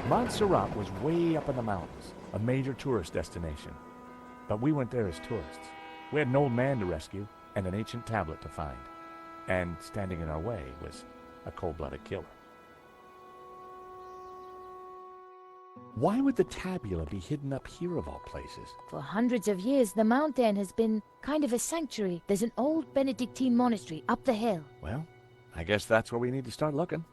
Montserrat was way up in the mountains, a major tourist destination. But we went there as tourists. We had an old man to rescue and an ancient tablet to find. And standing in our way was a cold-blooded killer. Why would the tabula be hidden up here of all places? For hundreds of years, the mountain has been kind of a sanctuary. There's an old Benedictine monastery up the hill. Well, I guess that's where we need to start looking.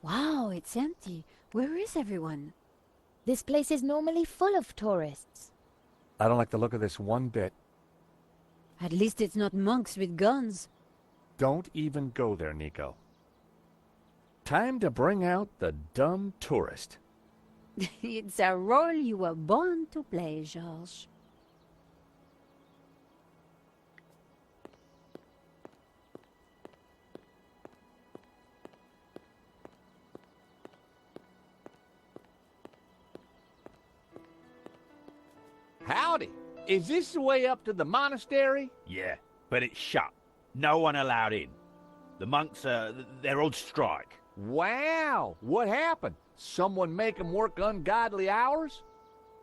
Wow, it's empty. Where is everyone? This place is normally full of tourists. I don't like the look of this one bit. At least it's not monks with guns. Don't even go there, Nico. Time to bring out the dumb tourist. It's a role you were born to play, Georges. Howdy. Is this the way up to the monastery? Yeah, but it's shut. No one allowed in. The monks, they're on strike. Wow. What happened? Someone make 'em work ungodly hours?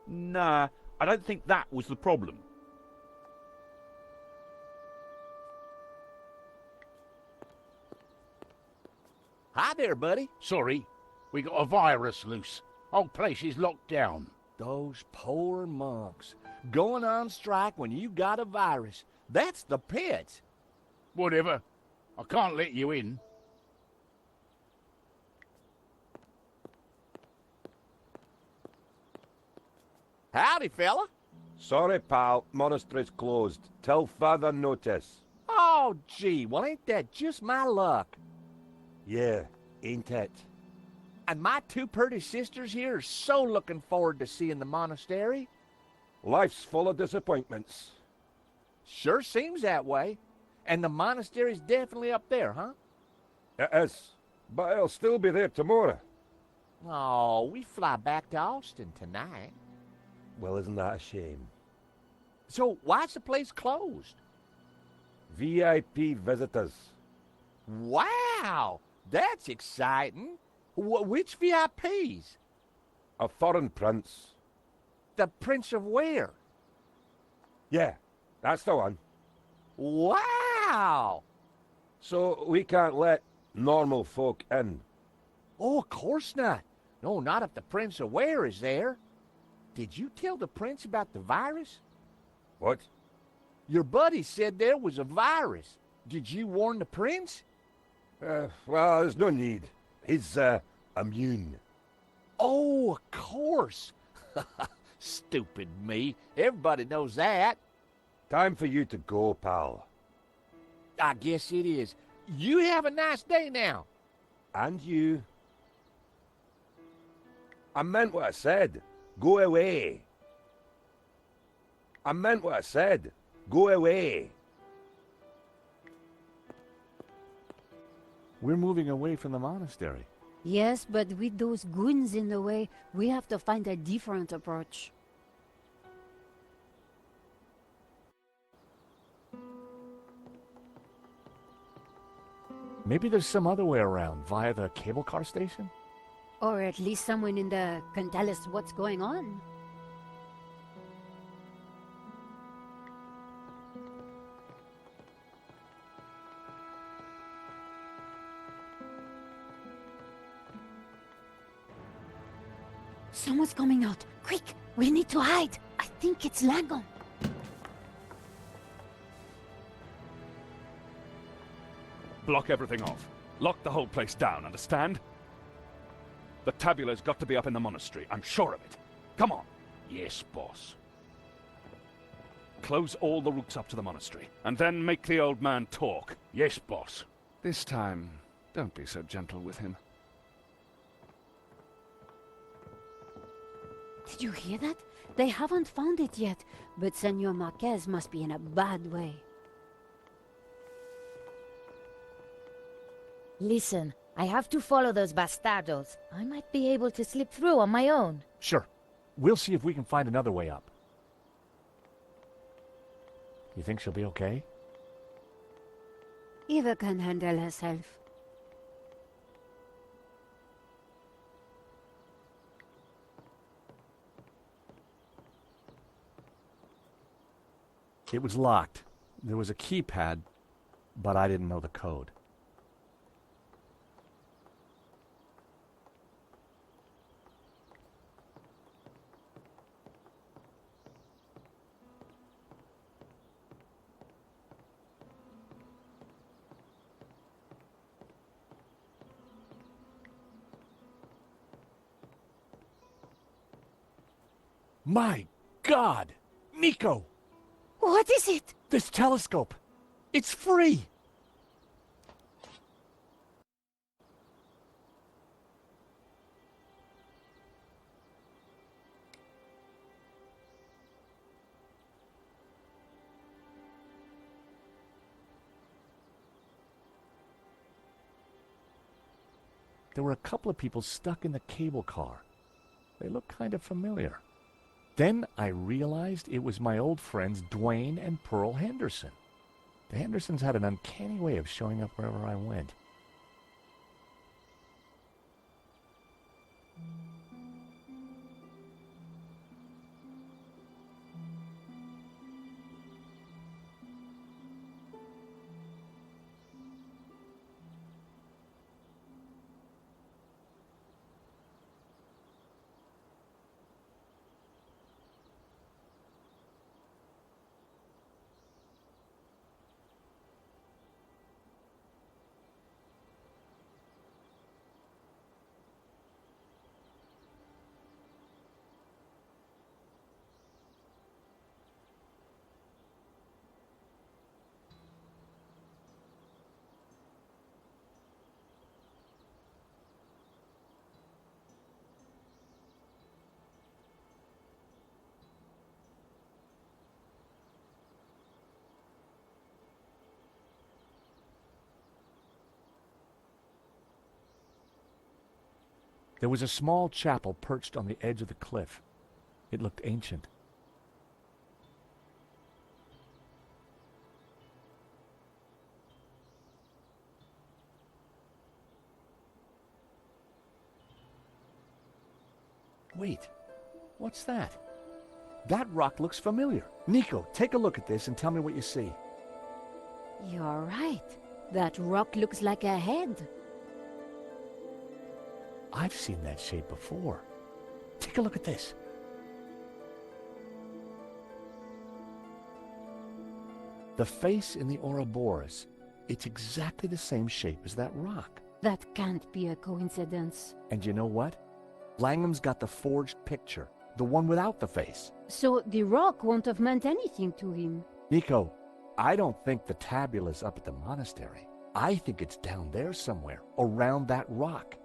Nah, I don't think that was the problem. Hi there, buddy. Sorry, we got a virus loose. Whole place is locked down. Those poor monks. Going on strike when you got a virus. That's the pits. Whatever. I can't let you in. Howdy, fella. Sorry, pal. Monastery's closed. Till further notice. Oh, gee. Well, ain't that just my luck? Yeah, ain't it? And my two pretty sisters here are so looking forward to seeing the monastery. Life's full of disappointments. Sure seems that way. And the monastery's definitely up there, huh? It is. But it'll still be there tomorrow. Oh, we fly back to Austin tonight. Well, isn't that a shame? So why's the place closed? VIP visitors. Wow, that's exciting. Which VIPs? A foreign prince. The Prince of where? Yeah, that's the one. Wow! So we can't let normal folk in. Oh, of course not. No, not if the Prince of where is there. Did you tell the prince about the virus? What? Your buddy said there was a virus. Did you warn the prince? Well, there's no need. He's, immune. Oh, of course. Stupid me. Everybody knows that. Time for you to go, pal. I guess it is. You have a nice day now. And you. I meant what I said. Go away. I meant what I said. Go away. We're moving away from the monastery. Yes, but with those goons in the way, we have to find a different approach. Maybe there's some other way around, via the cable car station? Or at least someone in the can tell us what's going on. Someone's coming out. Quick, we need to hide. I think it's Lagon. Block everything off. Lock the whole place down, understand? The tabula's got to be up in the monastery. I'm sure of it. Come on. Yes, boss. Close all the routes up to the monastery, and then make the old man talk. Yes, boss. This time, don't be so gentle with him. Did you hear that? They haven't found it yet, but Senor Marquez must be in a bad way. Listen, I have to follow those bastardos. I might be able to slip through on my own. Sure. We'll see if we can find another way up. You think she'll be okay? Eva can handle herself. It was locked. There was a keypad, but I didn't know the code. My God! Nico! What is it? This telescope! It's free! There were a couple of people stuck in the cable car. They looked kind of familiar. Then I realized it was my old friends Dwayne and Pearl Henderson. The Hendersons had an uncanny way of showing up wherever I went. There was a small chapel perched on the edge of the cliff. It looked ancient. Wait, what's that? That rock looks familiar. Nico, take a look at this and tell me what you see. You're right. That rock looks like a head. I've seen that shape before. Take a look at this. The face in the Ouroboros, it's exactly the same shape as that rock. That can't be a coincidence. And you know what? Langham's got the forged picture, the one without the face. So the rock won't have meant anything to him. Nico, I don't think the tabula's up at the monastery. I think it's down there somewhere, around that rock.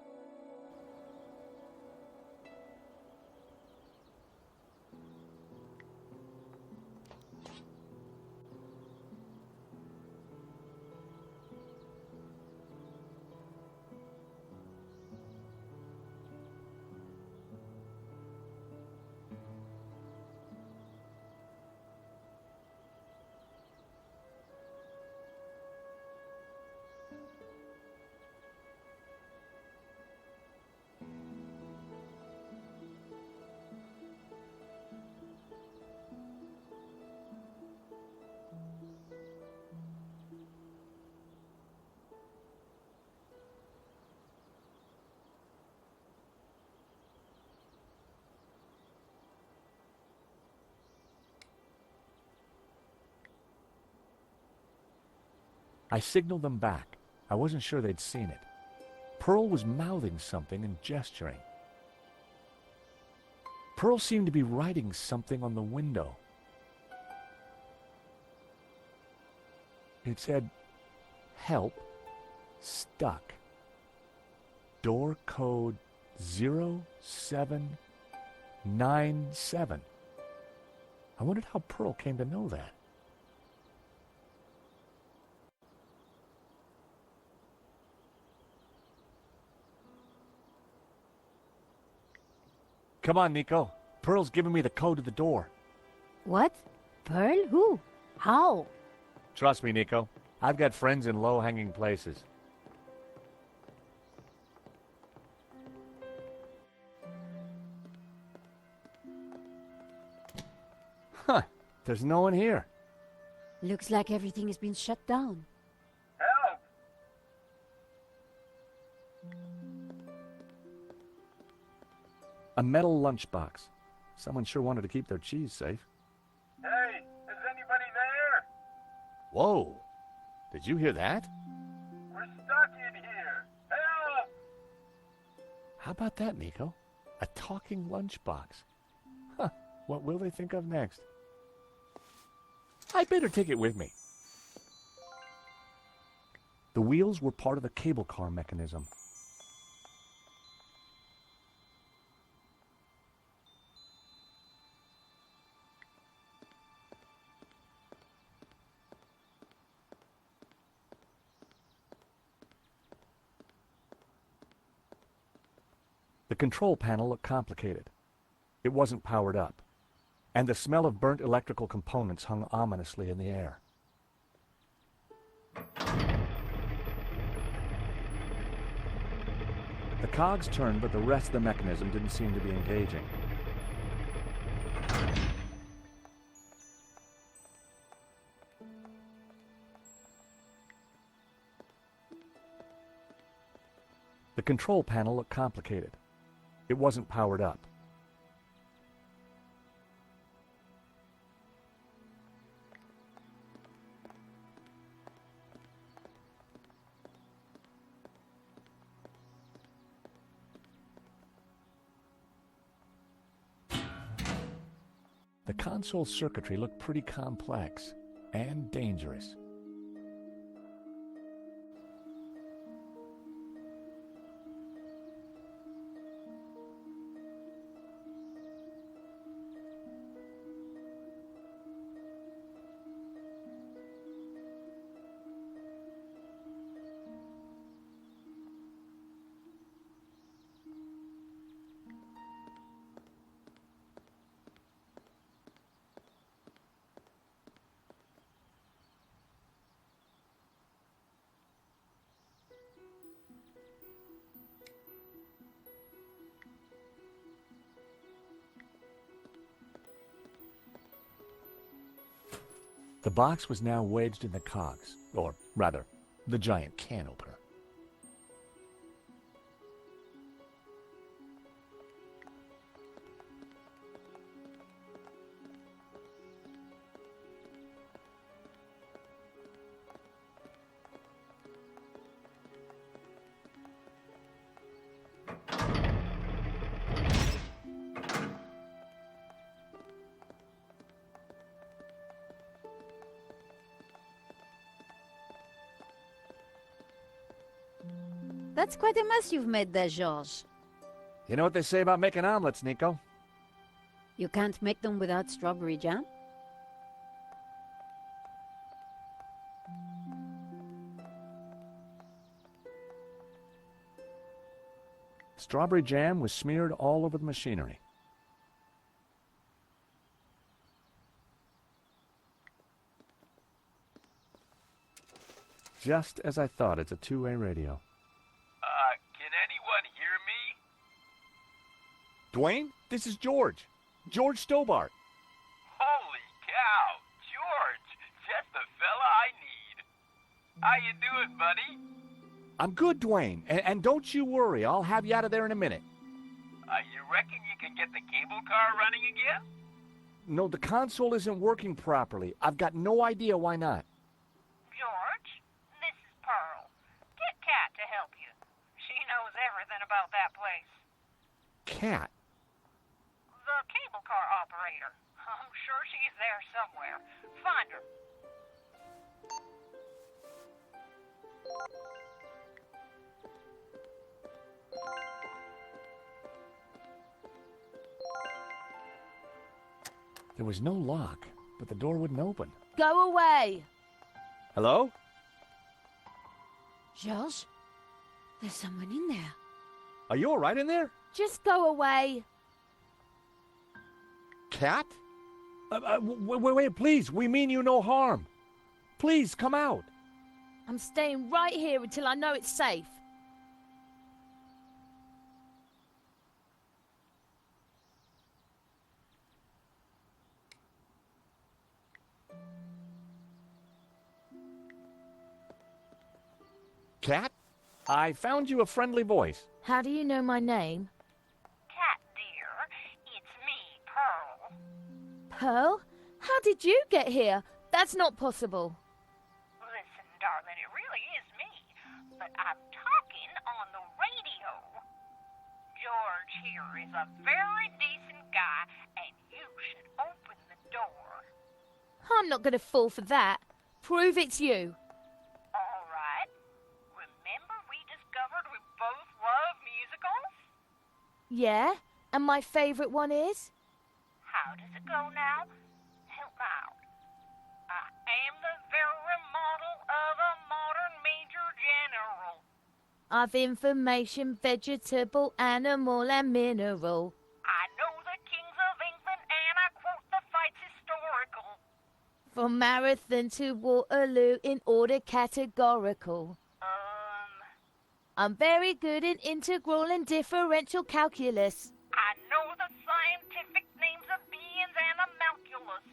I signaled them back. I wasn't sure they'd seen it. Pearl was mouthing something and gesturing. Pearl seemed to be writing something on the window. It said, "Help, stuck. Door code 0797. I wondered how Pearl came to know that. Come on, Nico. Pearl's giving me the code to the door. What? Pearl? Who? How? Trust me, Nico. I've got friends in low-hanging places. Huh. There's no one here. Looks like everything has been shut down. Help! A metal lunchbox. Someone sure wanted to keep their cheese safe. Hey, is anybody there? Whoa. Did you hear that? We're stuck in here. Help! How about that, Nico? A talking lunchbox. Huh. What will they think of next? I better take it with me. The wheels were part of the cable car mechanism. The control panel looked complicated. It wasn't powered up, and the smell of burnt electrical components hung ominously in the air. The cogs turned, but the rest of the mechanism didn't seem to be engaging. The control panel looked complicated. It wasn't powered up. The console circuitry looked pretty complex and dangerous. The box was now wedged in the cogs, or rather, the giant can opener. That's quite a mess you've made there, Georges. You know what they say about making omelets, Nico? You can't make them without strawberry jam? Strawberry jam was smeared all over the machinery. Just as I thought, it's a two-way radio. Can anyone hear me? Dwayne, this is George. George Stobart. Holy cow! George! Just the fella I need. How you doing, buddy? I'm good, Dwayne. And don't you worry, I'll have you out of there in a minute. You reckon you can get the cable car running again? No, the console isn't working properly. I've got no idea why not. George, this is Pearl. Get Kat to help you. She knows everything about that place. Cat? The cable car operator. I'm sure she's there somewhere. Find her. There was no lock, but the door wouldn't open. Go away! Hello? Georges? There's someone in there. Are you all right in there? Just go away. Cat? Wait, please. We mean you no harm. Please, come out. I'm staying right here until I know it's safe. Cat, I found you a friendly voice. How do you know my name? Cat dear, it's me, Pearl. Pearl? How did you get here? That's not possible. Listen, darling, it really is me, but I'm talking on the radio. George here is a very decent guy, and you should open the door. I'm not going to fall for that. Prove it's you. All right. Remember we discovered we both love musicals? Yeah? And my favorite one is? How does it go now? Help out. I am the very model of a modern major general. Of information, vegetable, animal, and mineral. I know the kings of England, and I quote the fights historical. From Marathon to Waterloo in order categorical. I'm very good in integral and differential calculus. I know the scientific names of beings and amalculus.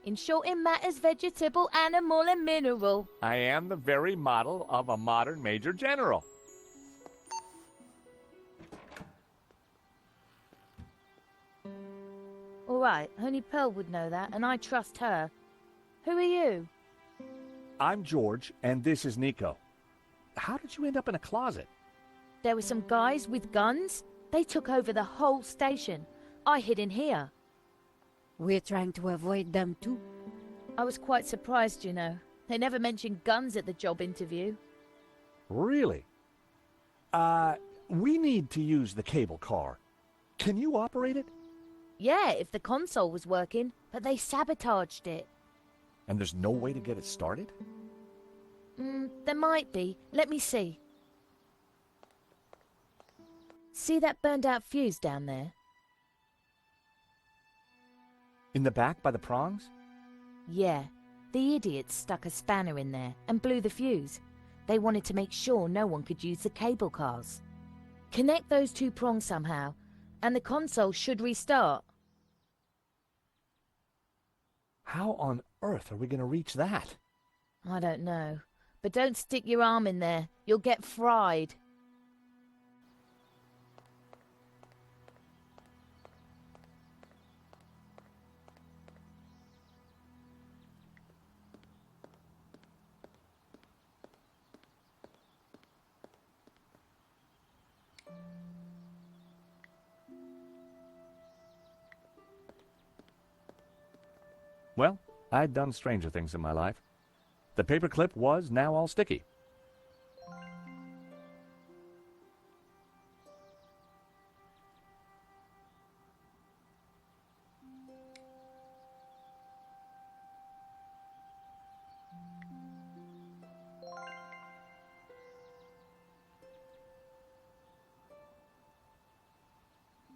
In short, in matters vegetable, animal, and mineral. I am the very model of a modern major general. All right, only Pearl would know that, and I trust her. Who are you? I'm George, and this is Nico. How did you end up in a closet? There were some guys with guns. They took over the whole station. I hid in here. We're trying to avoid them too. I was quite surprised, you know. They never mentioned guns at the job interview. Really? We need to use the cable car. Can you operate it? Yeah, if the console was working, but they sabotaged it. And there's no way to get it started? There might be. Let me see. See that burned out fuse down there? In the back by the prongs? Yeah. The idiots stuck a spanner in there and blew the fuse. They wanted to make sure no one could use the cable cars. Connect those two prongs somehow, and the console should restart. How on earth are we going to reach that? I don't know. But don't stick your arm in there. You'll get fried. Well, I'd done stranger things in my life. The paperclip was now all sticky.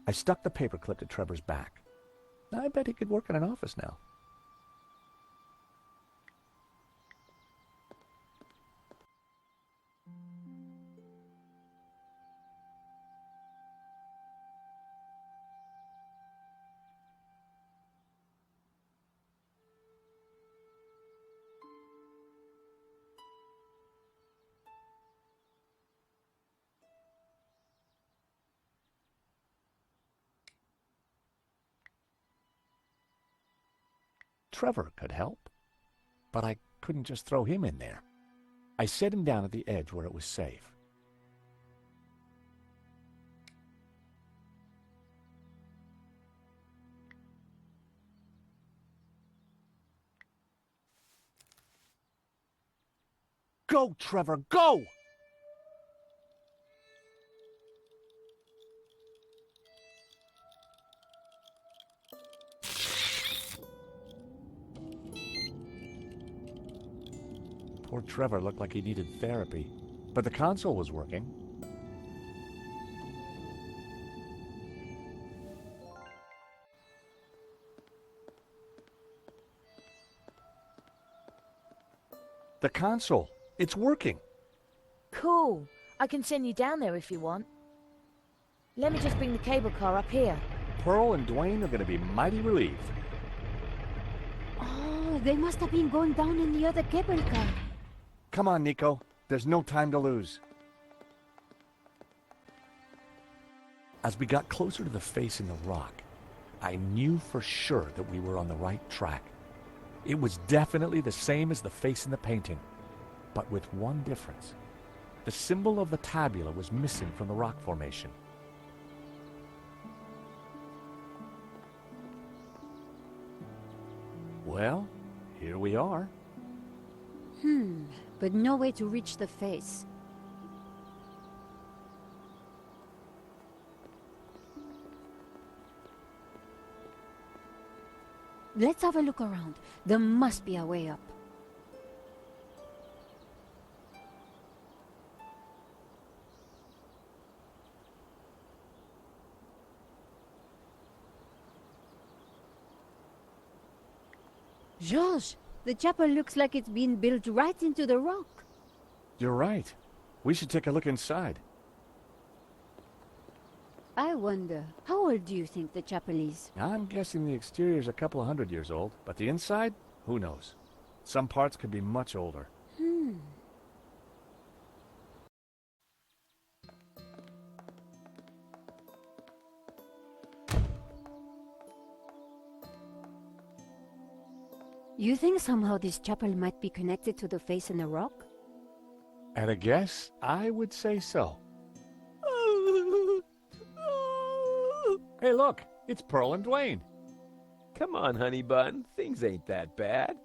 I stuck the paperclip to Trevor's back. I bet he could work in an office now. Trevor could help, but I couldn't just throw him in there. I set him down at the edge where it was safe. Go, Trevor, go! Poor Trevor looked like he needed therapy, but the console was working. The console! It's working. Cool. I can send you down there if you want. Let me just bring the cable car up here. Pearl and Dwayne are going to be mighty relieved. Oh, they must have been going down in the other cable car. Come on, Nico. There's no time to lose. As we got closer to the face in the rock, I knew for sure that we were on the right track. It was definitely the same as the face in the painting, but with one difference. The symbol of the tabula was missing from the rock formation. Well, here we are. But no way to reach the face. Let's have a look around. There must be a way up. George, the chapel looks like it's been built right into the rock. You're right. We should take a look inside. I wonder, how old do you think the chapel is? I'm guessing the exterior's a couple of 100 years old, but the inside? Who knows? Some parts could be much older. You think somehow this chapel might be connected to the face in the rock? At a guess, I would say so. Hey, look! It's Pearl and Dwayne. Come on, honey bun. Things ain't that bad.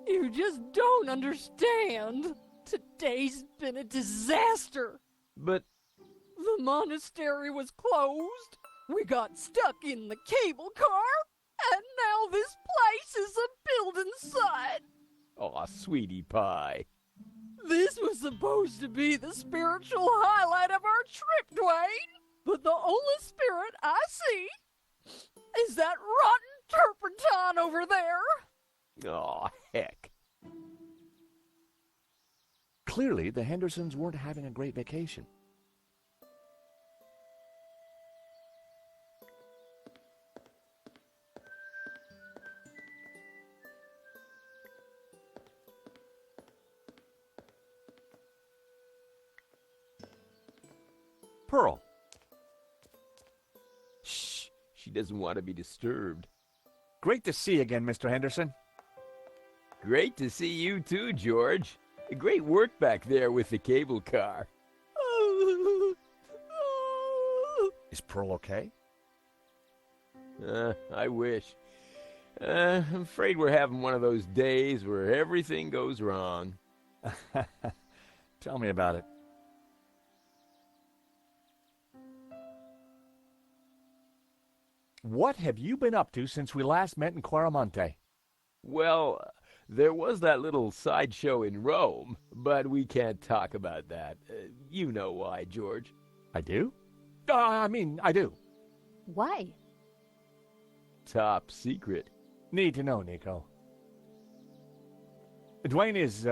You just don't understand. Today's been a disaster. But The monastery was closed. We got stuck in the cable car. And now this place is a building site. aw, sweetie pie. This was supposed to be the spiritual highlight of our trip, Dwayne. But the only spirit I see is that rotten turpentine over there. Aw, heck. Clearly, the Hendersons weren't having a great vacation. Pearl. Shh, she doesn't want to be disturbed. Great to see you again, Mr. Henderson. Great to see you too, George. Great work back there with the cable car. Is Pearl okay? I wish. I'm afraid we're having one of those days where everything goes wrong. Tell me about it. What have you been up to since we last met in Quaramonte? Well, there was that little sideshow in Rome, but we can't talk about that. You know why, George. I do? I do. Why? Top secret. Need to know, Nico. Dwayne is,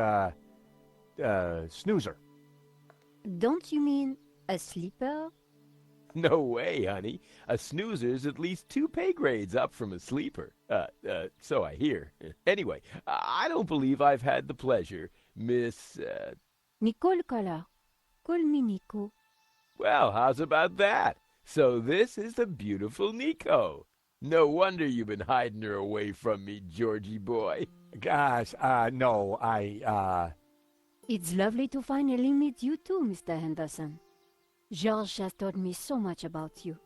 snoozer. Don't you mean a sleeper? No way, honey. A snoozer's at least 2 pay grades up from a sleeper. So I hear. Anyway, I don't believe I've had the pleasure, Miss, Nicole Collar. Call me Nico. Well, how's about that? So this is the beautiful Nico. No wonder you've been hiding her away from me, Georgie boy. Gosh, no, It's lovely to finally meet you too, Mr. Henderson. George has told me so much about you.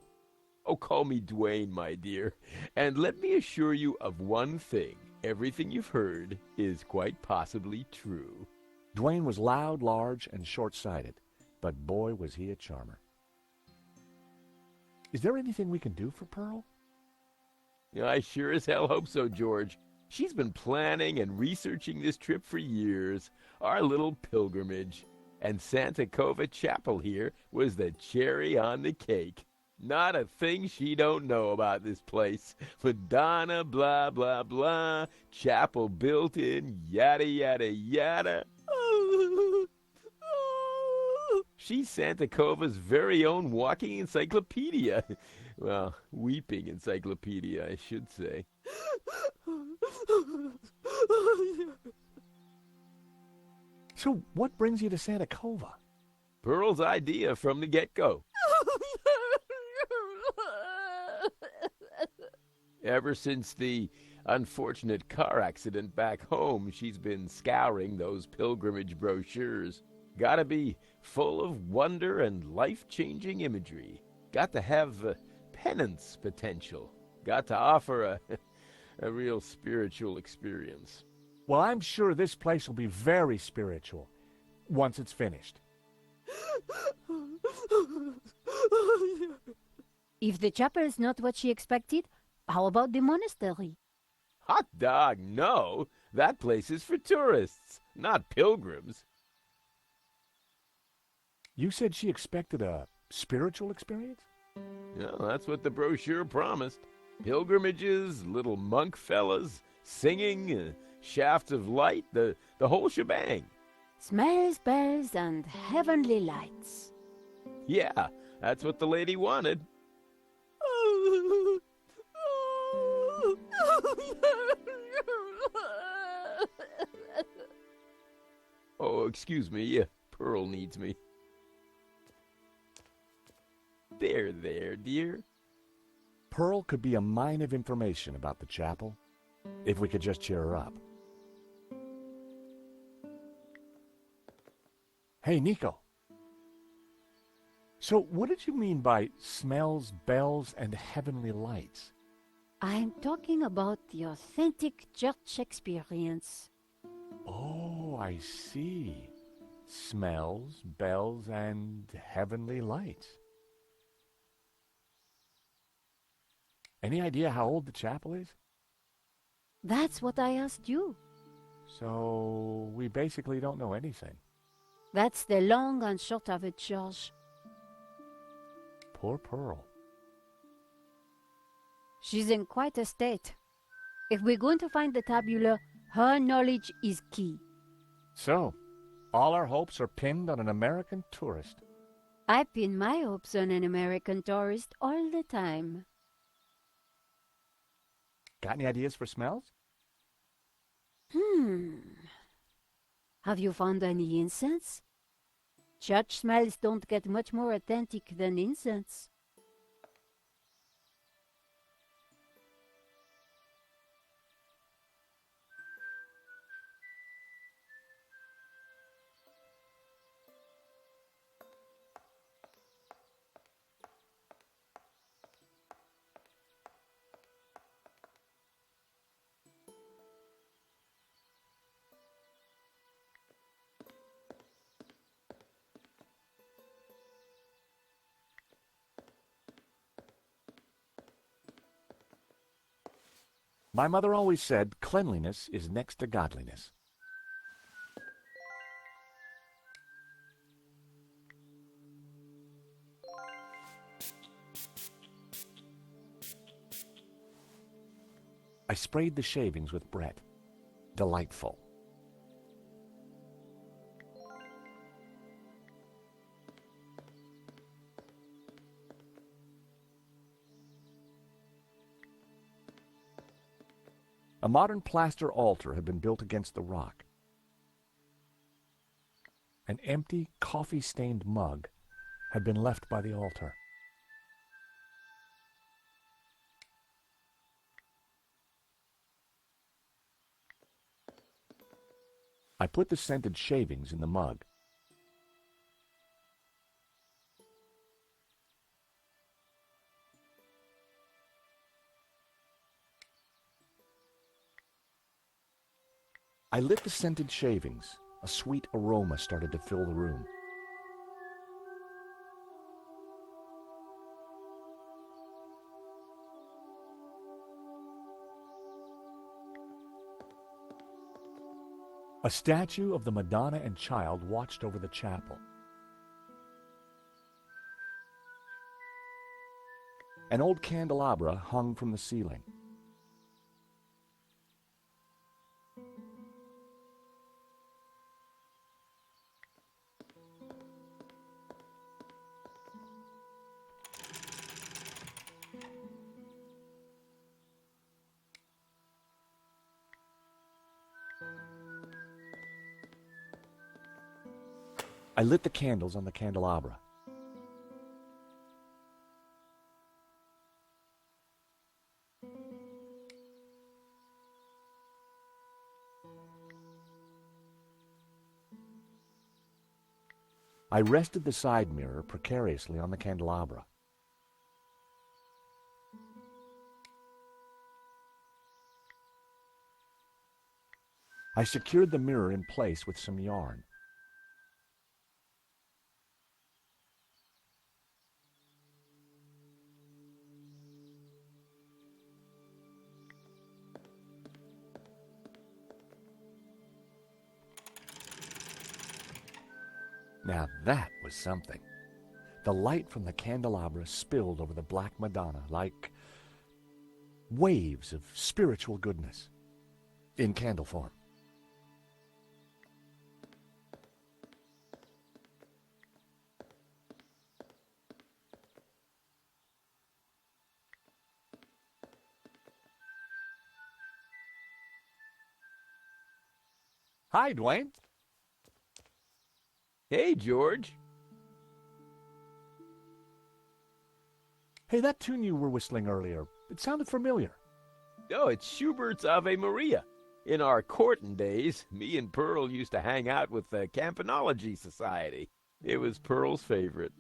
Oh, call me Dwayne, my dear. And let me assure you of one thing. Everything you've heard is quite possibly true. Dwayne was loud, large, and short-sighted, but boy, was he a charmer. Is there anything we can do for Pearl? I sure as hell hope so, George. She's been planning and researching this trip for years, our little pilgrimage. And Santa Cova Chapel here was the cherry on the cake. Not a thing she don't know about this place. Madonna, blah, blah, blah. Chapel built in, yada, yada, yada. She's Santa Cova's very own walking encyclopedia. Well, weeping encyclopedia, I should say. So what brings you to Santa Cova? Pearl's idea from the get-go. Ever since the unfortunate car accident back home, she's been scouring those pilgrimage brochures. Gotta be full of wonder and life-changing imagery. Got to have penance potential. Got to offer a real spiritual experience. Well, I'm sure this place will be very spiritual once it's finished. If the chapel is not what she expected, how about the monastery? Hot dog, no. That place is for tourists, not pilgrims. You said she expected a spiritual experience? Well, that's what the brochure promised. Pilgrimages, little monk fellas, singing, shafts of light, the whole shebang. Smells, bells, and heavenly lights. Yeah, that's what the lady wanted. Oh, excuse me, Pearl needs me. There, dear. Pearl could be a mine of information about the chapel, if we could just cheer her up. Hey, Nico. So what did you mean by smells, bells, and heavenly lights? I'm talking about the authentic church experience. Oh, I see. Smells, bells, and heavenly lights. Any idea how old the chapel is? That's what I asked you. So we basically don't know anything. That's the long and short of it, George. Poor Pearl. She's in quite a state. If we're going to find the tabula, her knowledge is key. So, all our hopes are pinned on an American tourist. I pin my hopes on an American tourist all the time. Got any ideas for smells? Have you found any incense? Church smells don't get much more authentic than incense. My mother always said cleanliness is next to godliness. I sprayed the shavings with Brett. Delightful. A modern plaster altar had been built against the rock. An empty, coffee-stained mug had been left by the altar. I put the scented shavings in the mug. I lit the scented shavings. A sweet aroma started to fill the room. A statue of the Madonna and Child watched over the chapel. An old candelabra hung from the ceiling. I lit the candles on the candelabra. I rested the side mirror precariously on the candelabra. I secured the mirror in place with some yarn. Now that was something. The light from the candelabra spilled over the Black Madonna like waves of spiritual goodness in candle form. Hi, Dwayne. Hey, George. Hey, that tune you were whistling earlier, it sounded familiar. Oh, it's Schubert's Ave Maria. In our courting days, me and Pearl used to hang out with the Campanology Society. It was Pearl's favorite.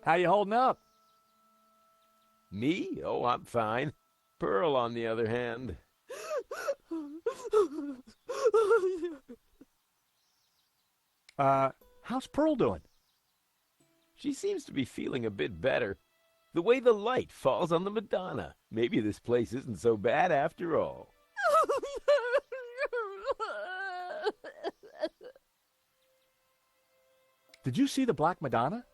How you holding up? Me? Oh, I'm fine. Pearl, on the other hand. How's Pearl doing? She seems to be feeling a bit better. The way the light falls on the Madonna. Maybe this place isn't so bad after all. Did you see the Black Madonna?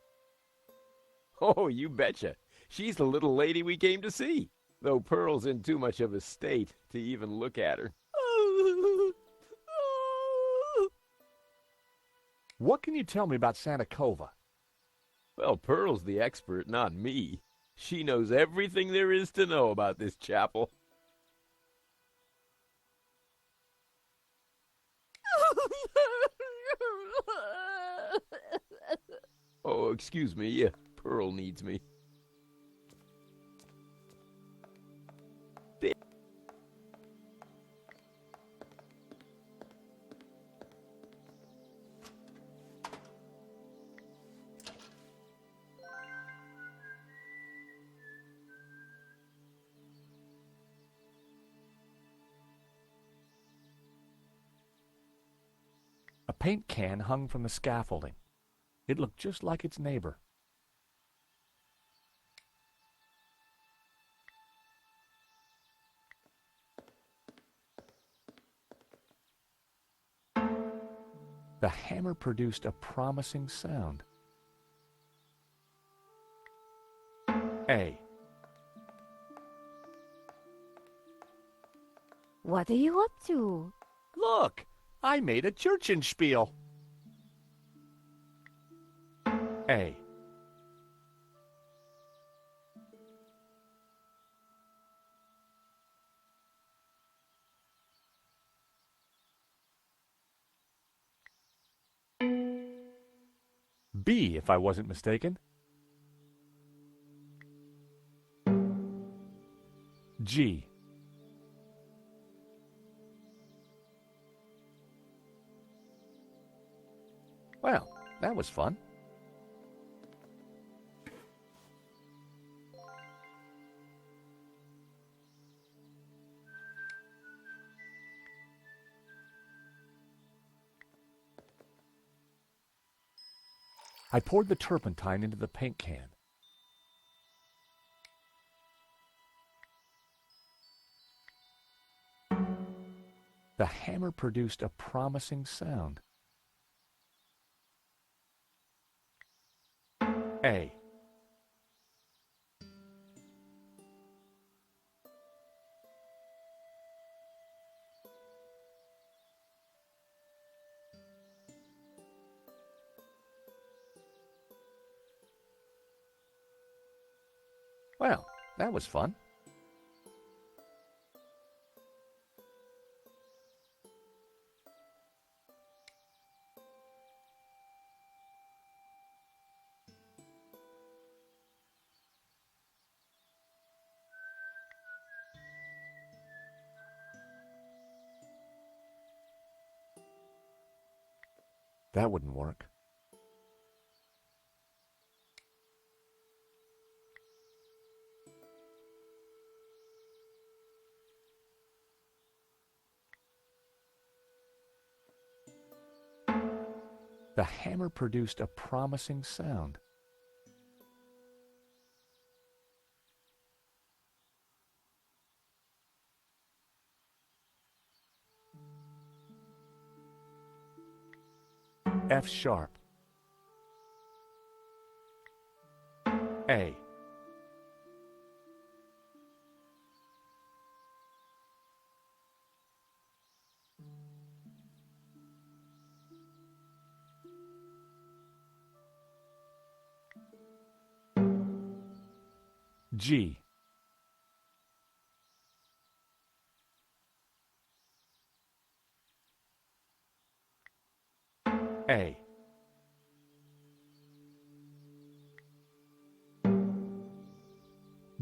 Oh, you betcha. She's the little lady we came to see, though Pearl's in too much of a state to even look at her. What can you tell me about Santa Cova? Well, Pearl's the expert, not me. She knows everything there is to know about this chapel. Oh, excuse me. Pearl needs me. A paint can hung from the scaffolding. It looked just like its neighbor. The hammer produced a promising sound. A. What are you up to? Look, I made a Churchenspiel. A. B, if I wasn't mistaken. G. Well, that was fun. I poured the turpentine into the paint can. The hammer produced a promising sound. A. Well, that was fun. That wouldn't work. The hammer produced a promising sound. F sharp. A. G. A.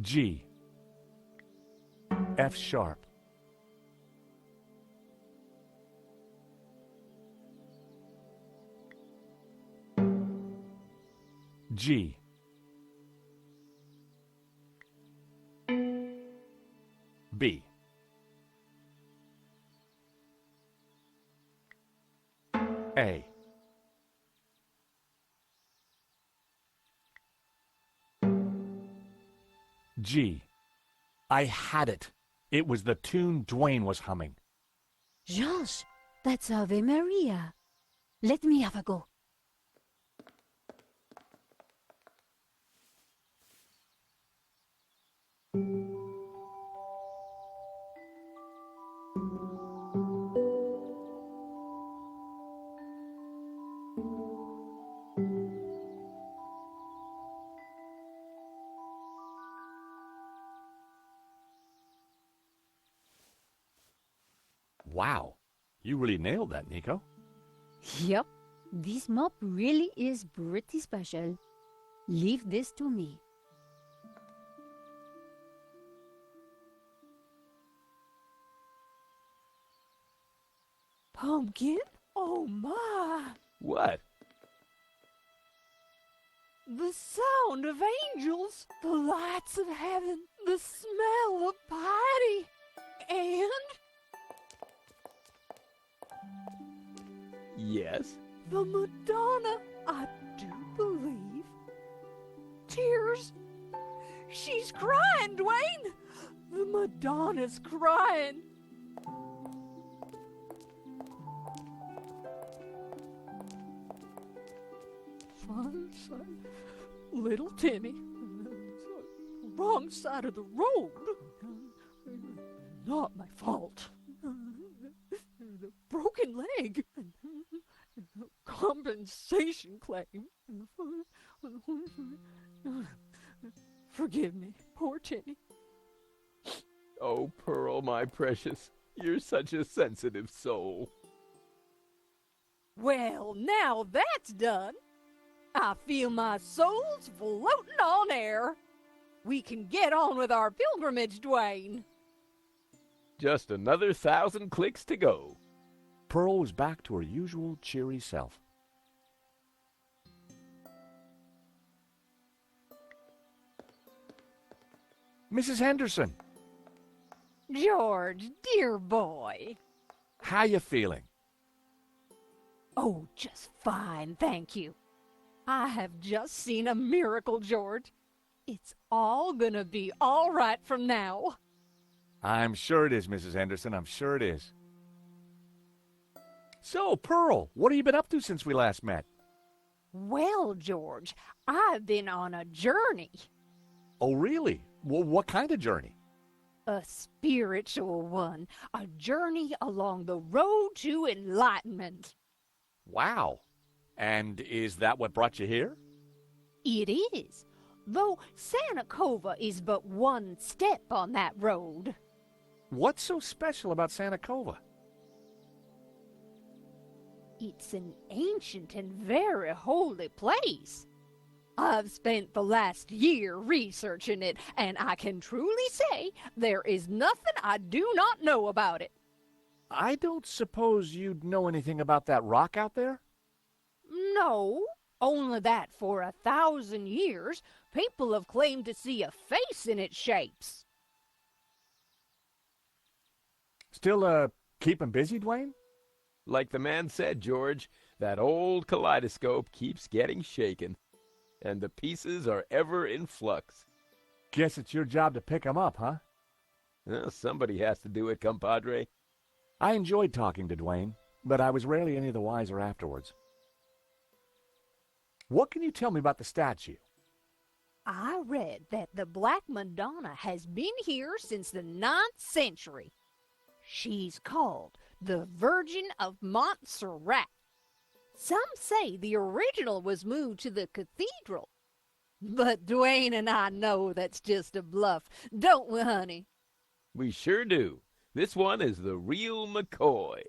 G. F sharp. G. B. A. G. I had it. It was the tune Dwayne was humming. George, that's Ave Maria. Let me have a go. Wow, you really nailed that, Nico. Yep, this mop really is pretty special. Leave this to me. Pumpkin? Oh my! What? The sound of angels, the lights of heaven, the smell of piety, and Yes? the Madonna, I do believe. Tears. She's crying, Dwayne. The Madonna's crying. Fun side. Little Timmy. Wrong side of the road. Not my fault. The broken leg. Compensation claim. Forgive me, poor Timmy. Oh, Pearl, my precious, you're such a sensitive soul. Well, now that's done. I feel my soul's floating on air. We can get on with our pilgrimage, Dwayne. Just another 1,000 clicks to go. Pearl was back to her usual cheery self. Mrs. Henderson, George, dear boy. how you feeling? Oh, just fine, thank you. I have just seen a miracle, George. It's all gonna be all right from now. I'm sure it is, Mrs. Henderson. I'm sure it is. So, Pearl, what have you been up to since we last met? Well, George, I've been on a journey. Oh, really? Well, what kind of journey? A spiritual one. A journey along the road to enlightenment. Wow. And is that what brought you here? It is. Though Santa Cova is but one step on that road. What's so special about Santa Cova? It's an ancient and very holy place. I've spent the last year researching it, and I can truly say there is nothing I do not know about it. I don't suppose you'd know anything about that rock out there? No, only that for 1,000 years, people have claimed to see a face in its shapes. Still, keeping busy, Dwayne? Like the man said, George, that old kaleidoscope keeps getting shaken, and the pieces are ever in flux. Guess it's your job to pick 'em up, huh? Well, somebody has to do it, compadre. I enjoyed talking to Dwayne, but I was rarely any the wiser afterwards. What can you tell me about the statue? I read that the Black Madonna has been here since the 9th century. She's called the Virgin of Montserrat. Some say the original was moved to the cathedral. But Dwayne and I know that's just a bluff, don't we, honey? We sure do. This one is the real McCoy.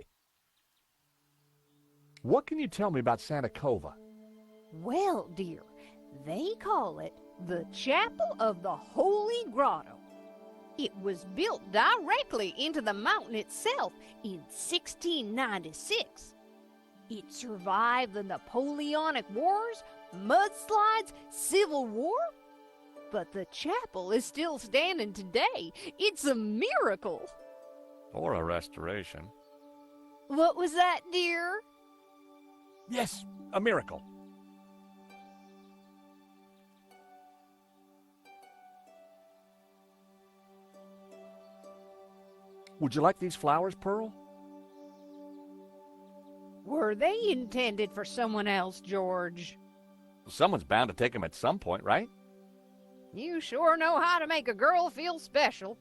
What can you tell me about Santa Cova? Well, dear, they call it the Chapel of the Holy Grotto. It was built directly into the mountain itself in 1696. It survived the Napoleonic Wars, mudslides, Civil War. But the chapel is still standing today. It's a miracle. Or a restoration. What was that, dear? Yes, a miracle. Would you like these flowers, Pearl? Were they intended for someone else, George? Someone's bound to take them at some point, right? You sure know how to make a girl feel special.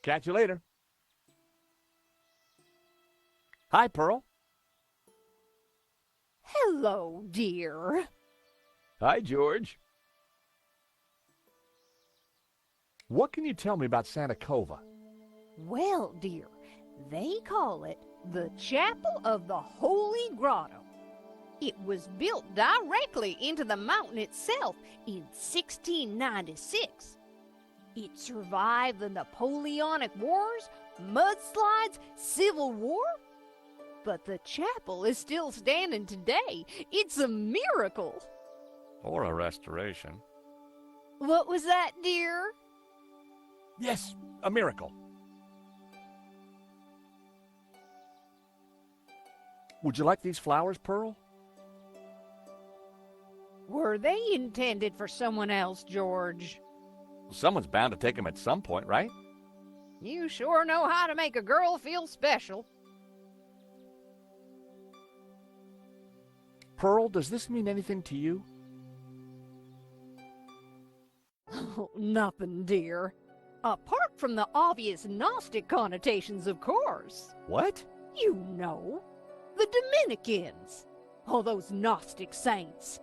Catch you later. Hi, Pearl. Hello, dear. Hi, George. What can you tell me about Santa Cova? Well, dear, they call it the Chapel of the Holy Grotto. It was built directly into the mountain itself in 1696. It survived the Napoleonic Wars, mudslides, Civil War. But the chapel is still standing today. It's a miracle. Or a restoration. What was that, dear? Yes, a miracle. Would you like these flowers, Pearl? Were they intended for someone else, George? Someone's bound to take them at some point, right? You sure know how to make a girl feel special. Pearl, does this mean anything to you? Oh, nothing, dear. Apart from the obvious Gnostic connotations, of course. What? You know, the Dominicans. All those Gnostic saints.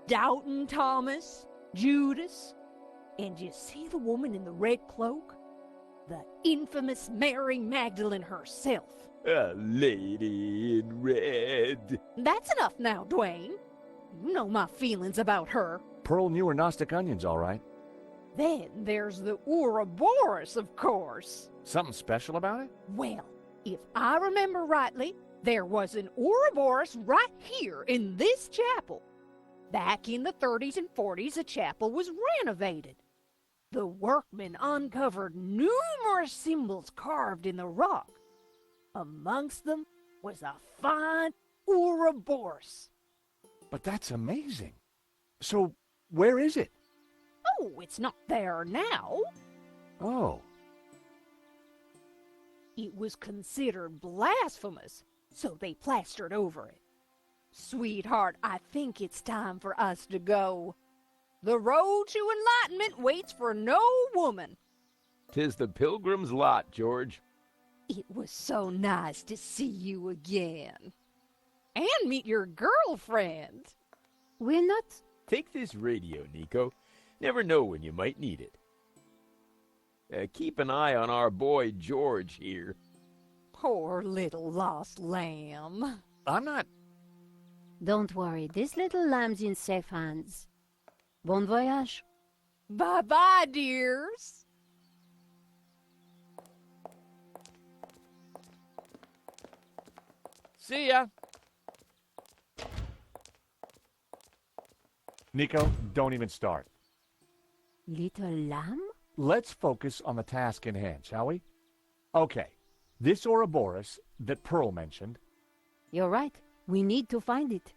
Doubting Thomas, Judas, and you see the woman in the red cloak? The infamous Mary Magdalene herself. A lady in red. That's enough now, Dwayne. You know my feelings about her. Pearl knew her Gnostic onions, all right. Then there's the Ouroboros, of course. Something special about it? Well, if I remember rightly, there was an Ouroboros right here in this chapel. Back in the 30s and 40s, the chapel was renovated. The workmen uncovered numerous symbols carved in the rock. Amongst them was a fine Ouroboros. But that's amazing. So, where is it? Oh, it's not there now. Oh. It was considered blasphemous, so they plastered over it. Sweetheart, I think it's time for us to go. The road to enlightenment waits for no woman. 'Tis the pilgrim's lot, George. It was so nice to see you again. And meet your girlfriend. We're not... Take this radio, Nico. Never know when you might need it. Keep an eye on our boy George here. Poor little lost lamb. I'm not... Don't worry, this little lamb's in safe hands. Bon voyage. Bye-bye, dears. See ya. Nico, don't even start. Little lamb? Let's focus on the task in hand, shall we? Okay, this Ouroboros that Pearl mentioned. You're right. We need to find it.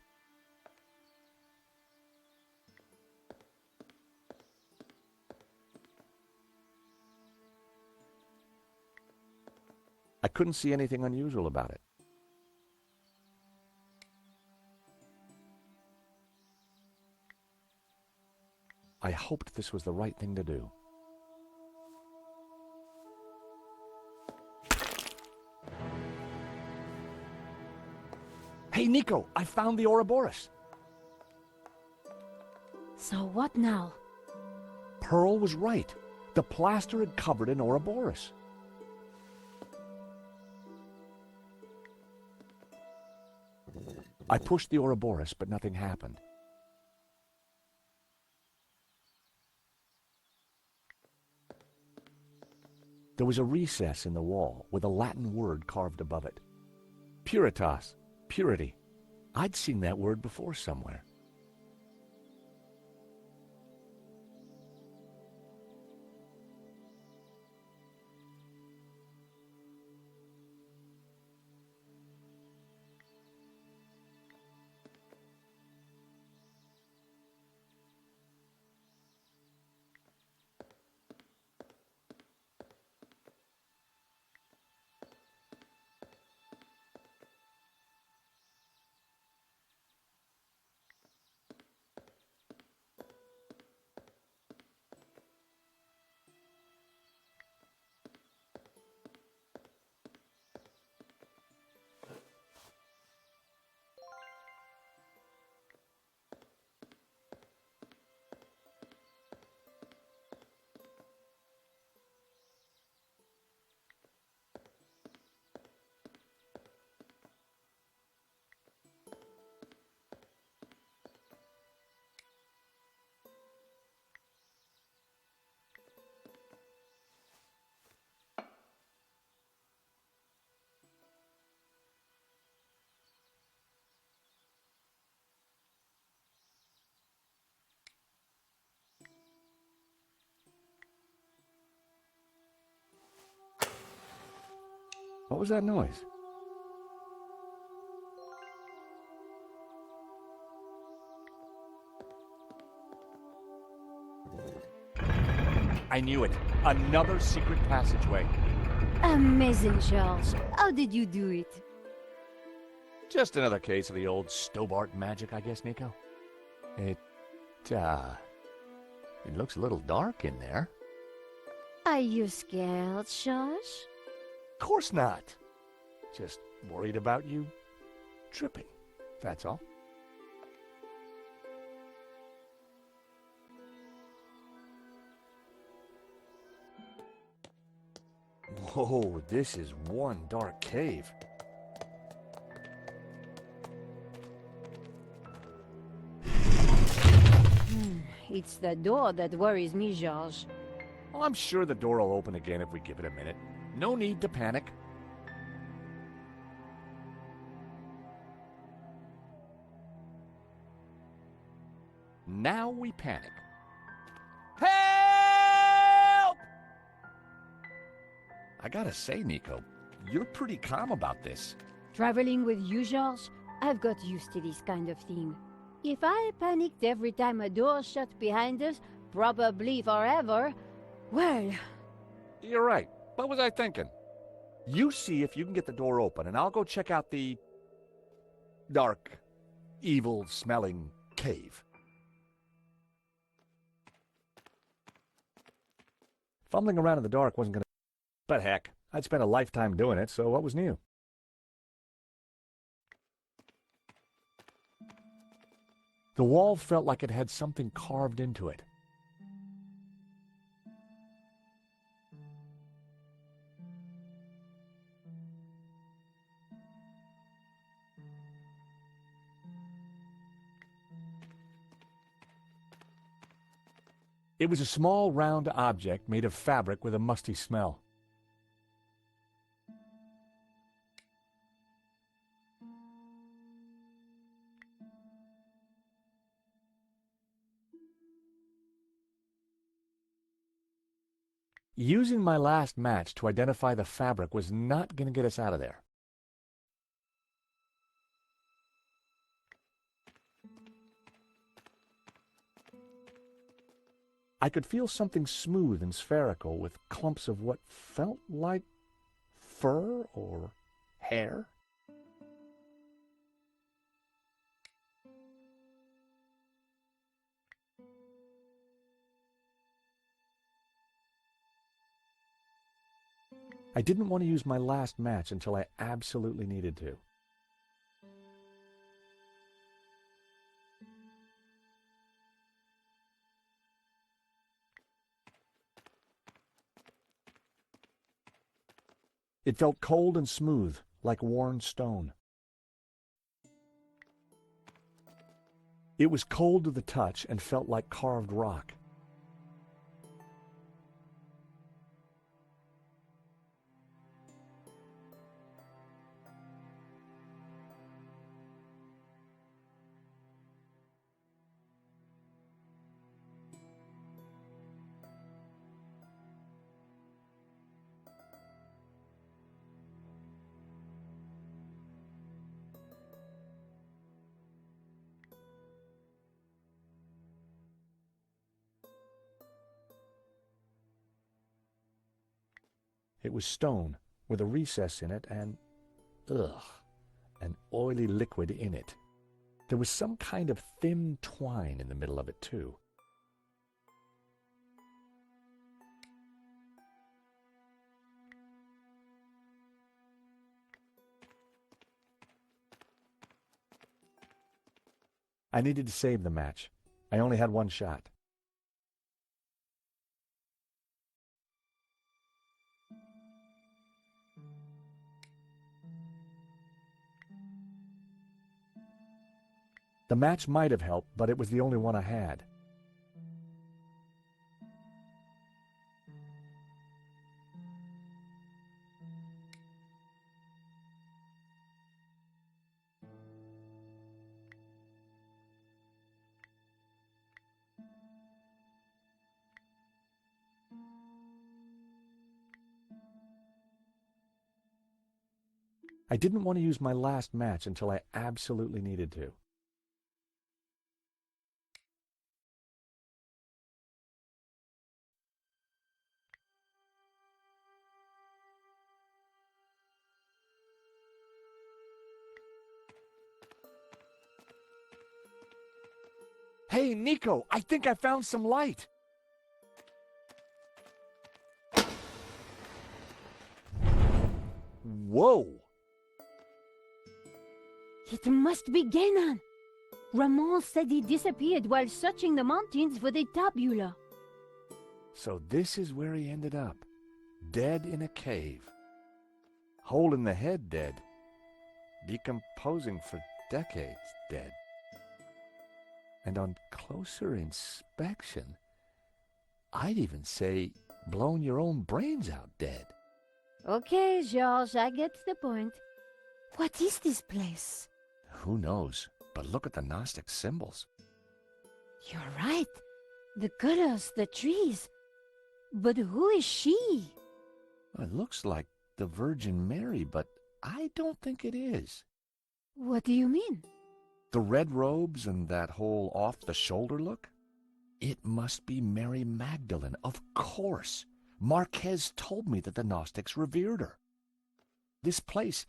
I couldn't see anything unusual about it. I hoped this was the right thing to do. Hey, Nico, I found the Ouroboros. So what now? Pearl was right. The plaster had covered an Ouroboros. I pushed the Ouroboros, but nothing happened. There was a recess in the wall with a Latin word carved above it. Puritas, purity. I'd seen that word before somewhere. What was that noise? I knew it. Another secret passageway. Amazing, Charles. How did you do it? Just another case of the old Stobart magic, I guess, Nico. It looks a little dark in there. Are you scared, Charles? Of course not. Just worried about you tripping, that's all. Whoa, this is one dark cave. It's the door that worries me, George. Well, I'm sure the door will open again if we give it a minute. No need to panic. Now we panic. Help! I gotta say, Nico, you're pretty calm about this. Traveling with you, George, I've got used to this kind of thing. If I panicked every time a door shut behind us, probably forever. Well, You're right. What was I thinking? You see if you can get the door open, and I'll go check out the dark, evil-smelling cave. Fumbling around in the dark wasn't going to... But heck, I'd spent a lifetime doing it, so what was new? The wall felt like it had something carved into it. It was a small, round object made of fabric with a musty smell. Using my last match to identify the fabric was not going to get us out of there. I could feel something smooth and spherical with clumps of what felt like fur or hair. I didn't want to use my last match until I absolutely needed to. It felt cold and smooth, like worn stone. It was cold to the touch and felt like carved rock. It was stone, with a recess in it and, an oily liquid in it. There was some kind of thin twine in the middle of it, too. I needed to save the match. I only had one shot. The match might have helped, but it was the only one I had. I didn't want to use my last match until I absolutely needed to. Hey, Nico, I think I found some light. Whoa! it must be Genan. Ramon said he disappeared while searching the mountains for the tabula. So this is where he ended up, dead in a cave. Hole in the head dead. Decomposing for decades dead. And on closer inspection, I'd even say blown your own brains out dead. Okay, George, I get the point. What is this place? Who knows? But look at the Gnostic symbols. You're right. The colors, the trees. But who is she? It looks like the Virgin Mary, but I don't think it is. What do you mean? The red robes and that whole off-the-shoulder look? It must be Mary Magdalene, of course. Marquez told me that the Gnostics revered her. This place,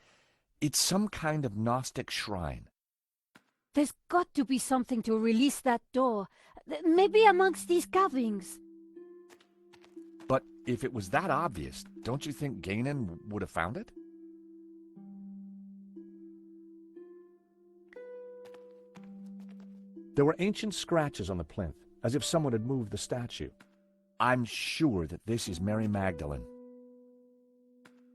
it's some kind of Gnostic shrine. There's got to be something to release that door. Maybe amongst these carvings. But if it was that obvious, don't you think Gainan would have found it? There were ancient scratches on the plinth, as if someone had moved the statue. I'm sure that this is Mary Magdalene.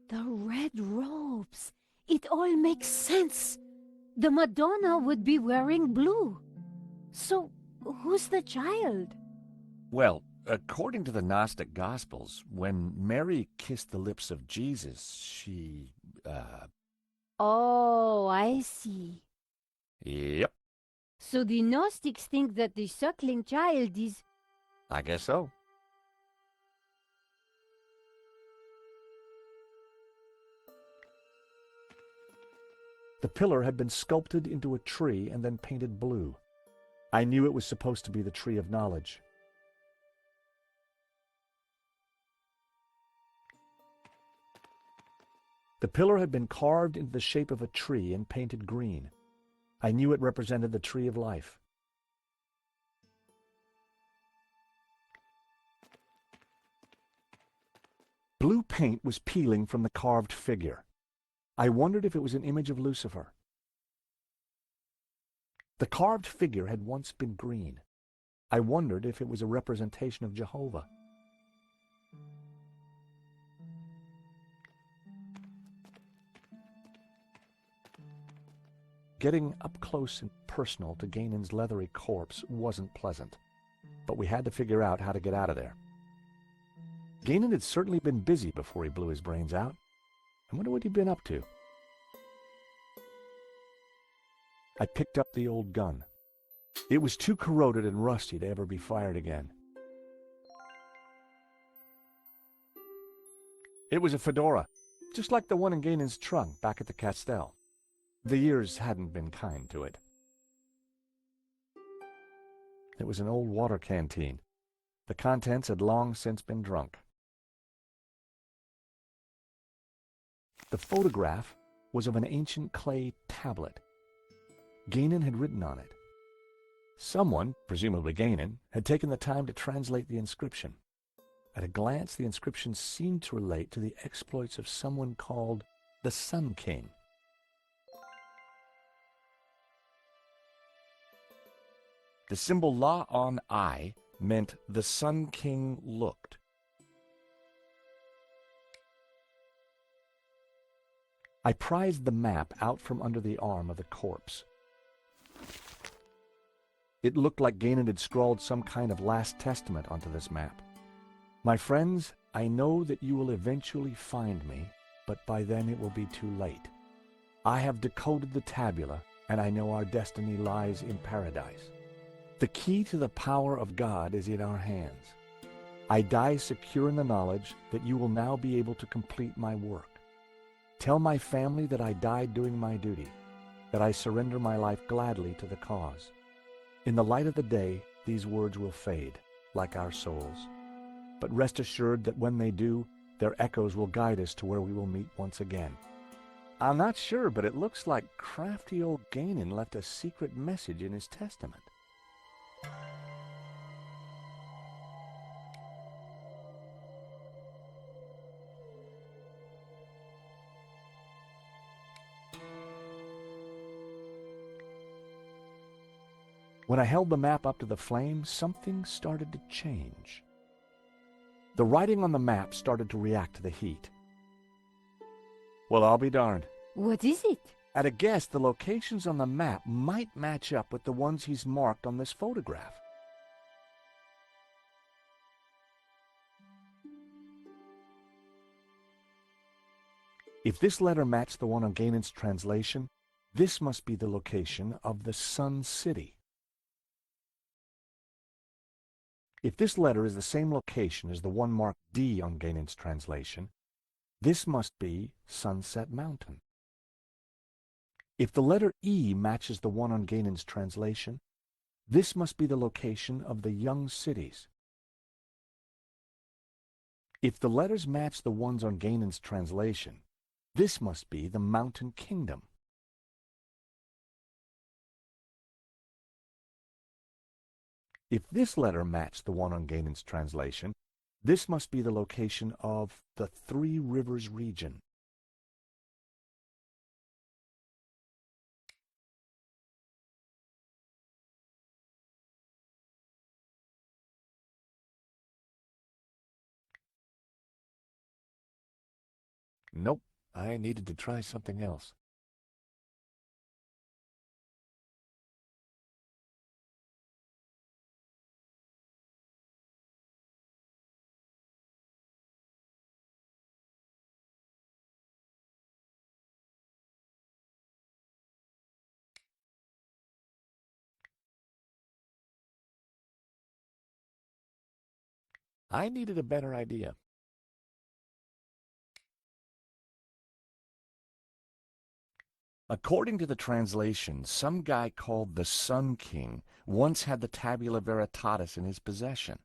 The red robes. It all makes sense. The Madonna would be wearing blue. So, who's the child? Well, according to the Gnostic Gospels, when Mary kissed the lips of Jesus, she, Oh, I see. Yep, So the Gnostics think that the suckling child is... I guess so. The pillar had been sculpted into a tree and then painted blue. I knew it was supposed to be the Tree of Knowledge. The pillar had been carved into the shape of a tree and painted green. I knew it represented the Tree of Life. Blue paint was peeling from the carved figure. I wondered if it was an image of Lucifer. The carved figure had once been green. I wondered if it was a representation of Jehovah. Getting up close and personal to Gainan's leathery corpse wasn't pleasant, but we had to figure out how to get out of there. Gainan had certainly been busy before he blew his brains out. I wonder what he'd been up to. I picked up the old gun. It was too corroded and rusty to ever be fired again. It was a fedora, just like the one in Gainan's trunk back at the Castell. The years hadn't been kind to it. It was an old water canteen. The contents had long since been drunk. The photograph was of an ancient clay tablet. Gainan had written on it. Someone, presumably Gainan, had taken the time to translate the inscription. At a glance, the inscription seemed to relate to the exploits of someone called the Sun King. The symbol La on I meant the Sun King looked. I prized the map out from under the arm of the corpse. It looked like Gainan had scrawled some kind of last testament onto this map. My friends, I know that you will eventually find me, but by then it will be too late. I have decoded the tabula, and I know our destiny lies in paradise. The key to the power of God is in our hands. I die secure in the knowledge that you will now be able to complete my work. Tell my family that I died doing my duty, that I surrender my life gladly to the cause. In the light of the day, these words will fade, like our souls. But rest assured that when they do, their echoes will guide us to where we will meet once again. I'm not sure, but it looks like crafty old Gainan left a secret message in his testament. When I held the map up to the flame, something started to change. The writing on the map started to react to the heat. Well, I'll be darned. What is it? At a guess, the locations on the map might match up with the ones he's marked on this photograph. If this letter matched the one on Gainan's translation, this must be the location of the Sun City. If this letter is the same location as the one marked D on Gainan's translation, this must be Sunset Mountain. If the letter E matches the one on Gainan's translation, This must be the location of the young cities. If the letters match the ones on Gainan's translation, this must be the Mountain Kingdom. If this letter matched the one on Gainan's translation, this must be the location of the Three Rivers region. Nope, I needed to try something else. I needed a better idea. According to the translation, some guy called the Sun King once had the Tabula Veritatis in his possession.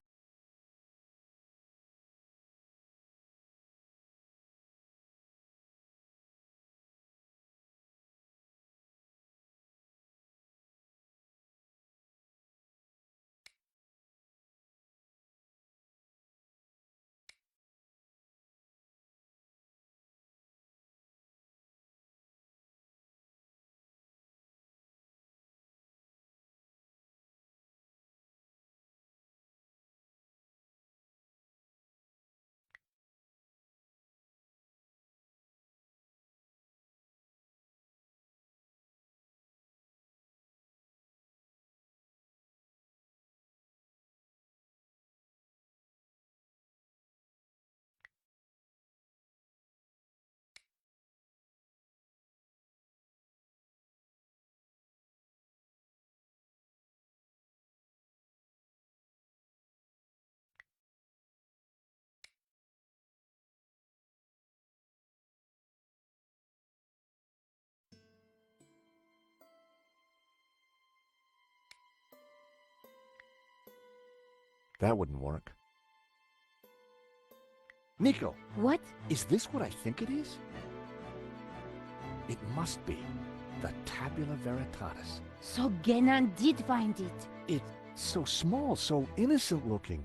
That wouldn't work. Nico! What? Is this what I think it is? It must be the Tabula Veritatis. So Genan did find it. It's so small, so innocent looking.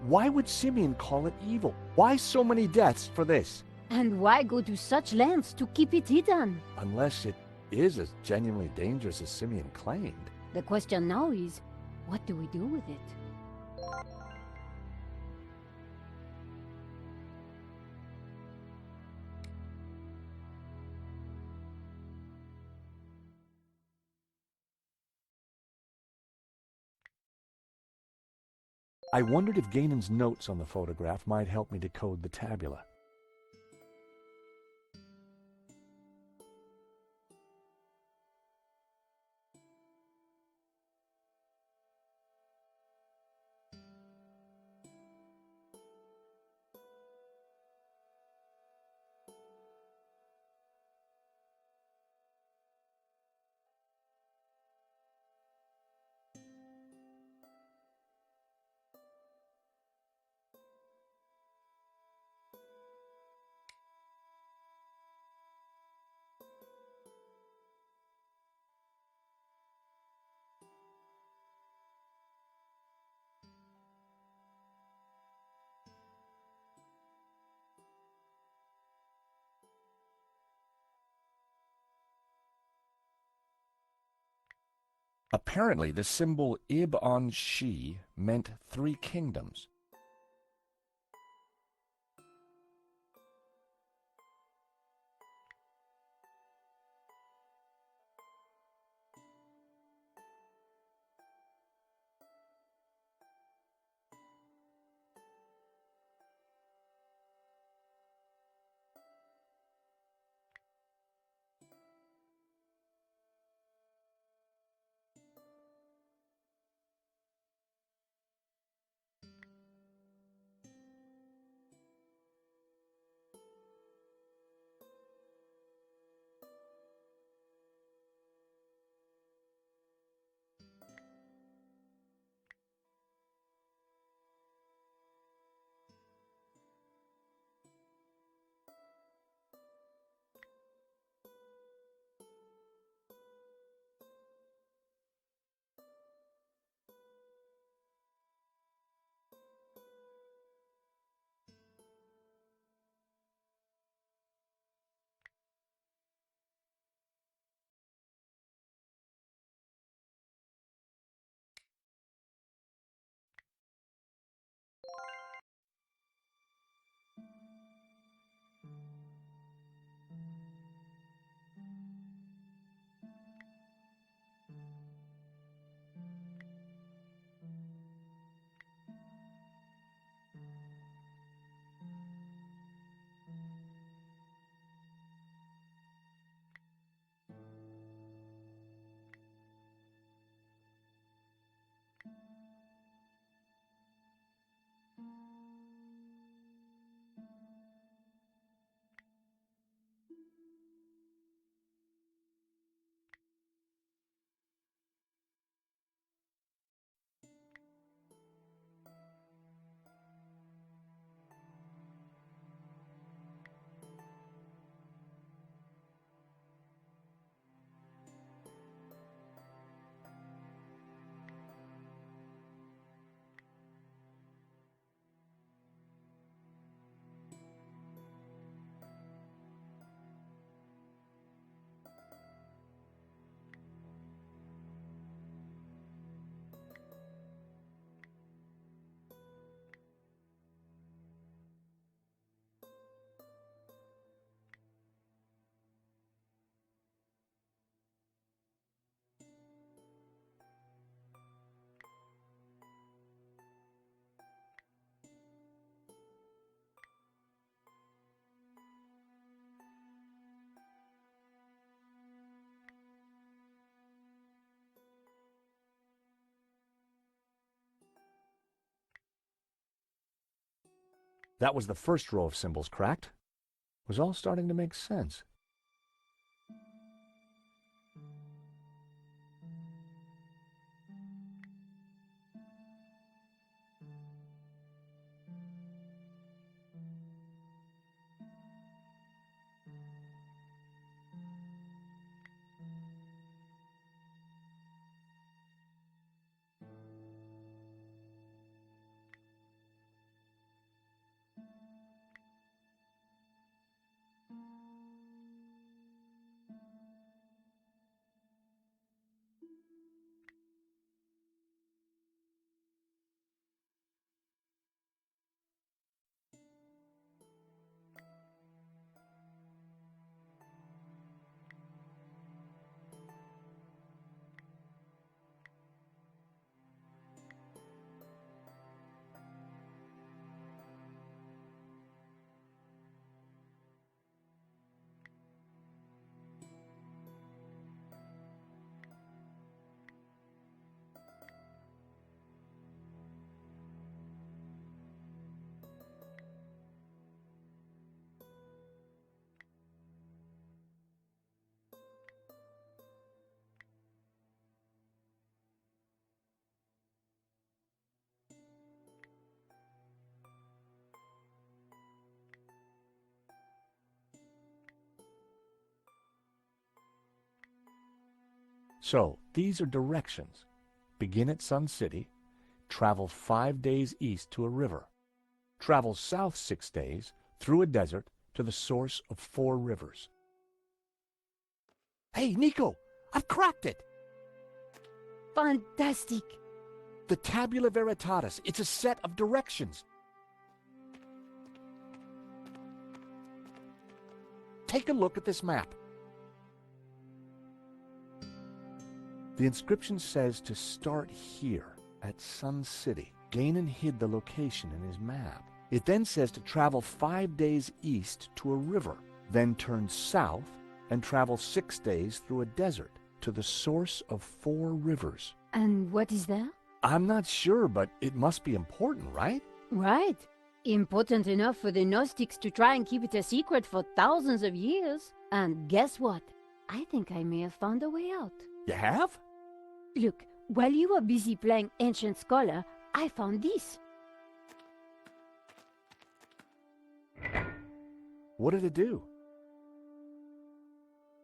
Why would Simeon call it evil? Why so many deaths for this? And why go to such lengths to keep it hidden? Unless it is as genuinely dangerous as Simeon claimed. The question now is, what do we do with it? I wondered if Gainan's notes on the photograph might help me decode the tabula. Apparently, the symbol Ib on Shi meant 3 kingdoms. That was the first row of symbols cracked. It was all starting to make sense. So, these are directions. Begin at Sun City, travel 5 days east to a river. Travel south 6 days, through a desert, to the source of 4 rivers. Hey, Nico, I've cracked it. Fantastic. The Tabula Veritatis. It's a set of directions. Take a look at this map. The inscription says to start here at Sun City. Ganon hid the location in his map. It then says to travel 5 days east to a river, then turn south and travel 6 days through a desert to the source of 4 rivers. And what is that? I'm not sure, but it must be important, right? Right. Important enough for the Gnostics to try and keep it a secret for thousands of years. And guess what? I think I may have found a way out. You have? Look, while you were busy playing Ancient Scholar, I found this. What did it do?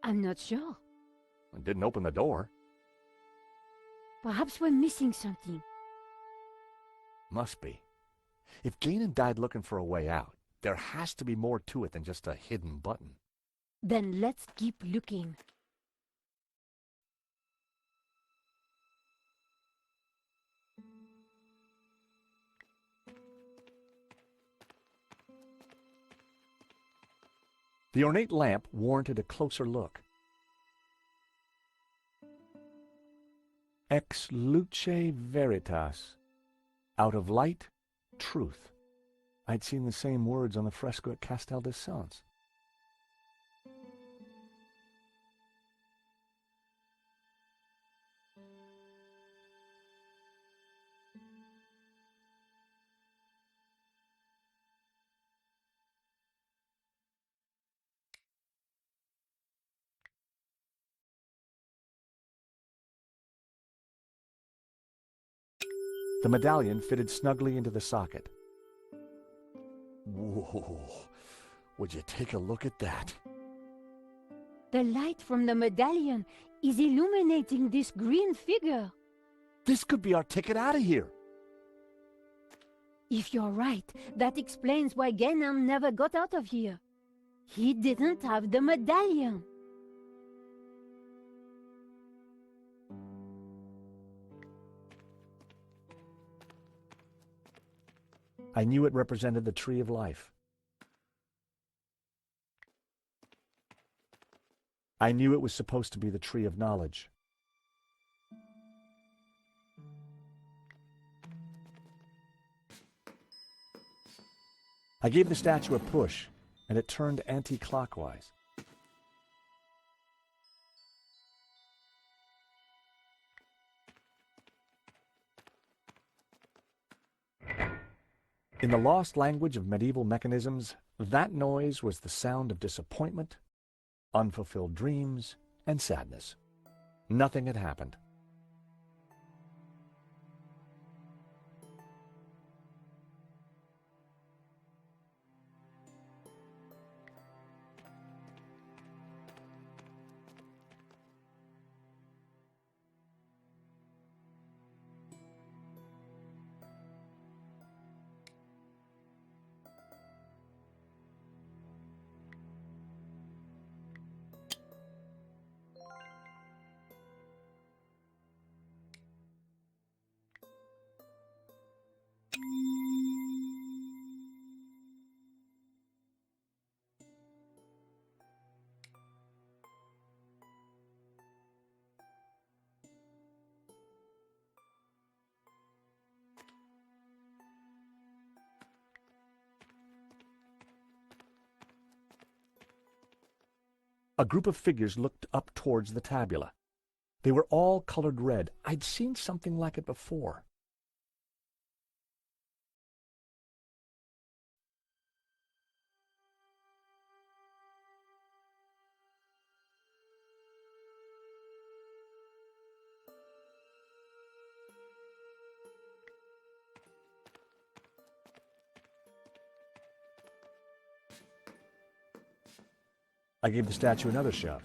I'm not sure. It didn't open the door. Perhaps we're missing something. Must be. If Ganon died looking for a way out, there has to be more to it than just a hidden button. Then let's keep looking. The ornate lamp warranted a closer look. Ex luce veritas. Out of light, truth. I'd seen the same words on the fresco at Castel de Sants. The medallion fitted snugly into the socket. Whoa, would you take a look at that? The light from the medallion is illuminating this green figure. This could be our ticket out of here. If you're right, that explains why Ganon never got out of here. He didn't have the medallion. I knew it represented the tree of life. I knew it was supposed to be the tree of knowledge. I gave the statue a push, and it turned anti-clockwise. In the lost language of medieval mechanisms, that noise was the sound of disappointment, unfulfilled dreams, and sadness. Nothing had happened. A group of figures looked up towards the tabula. They were all colored red. I'd seen something like it before. I gave the statue another shove.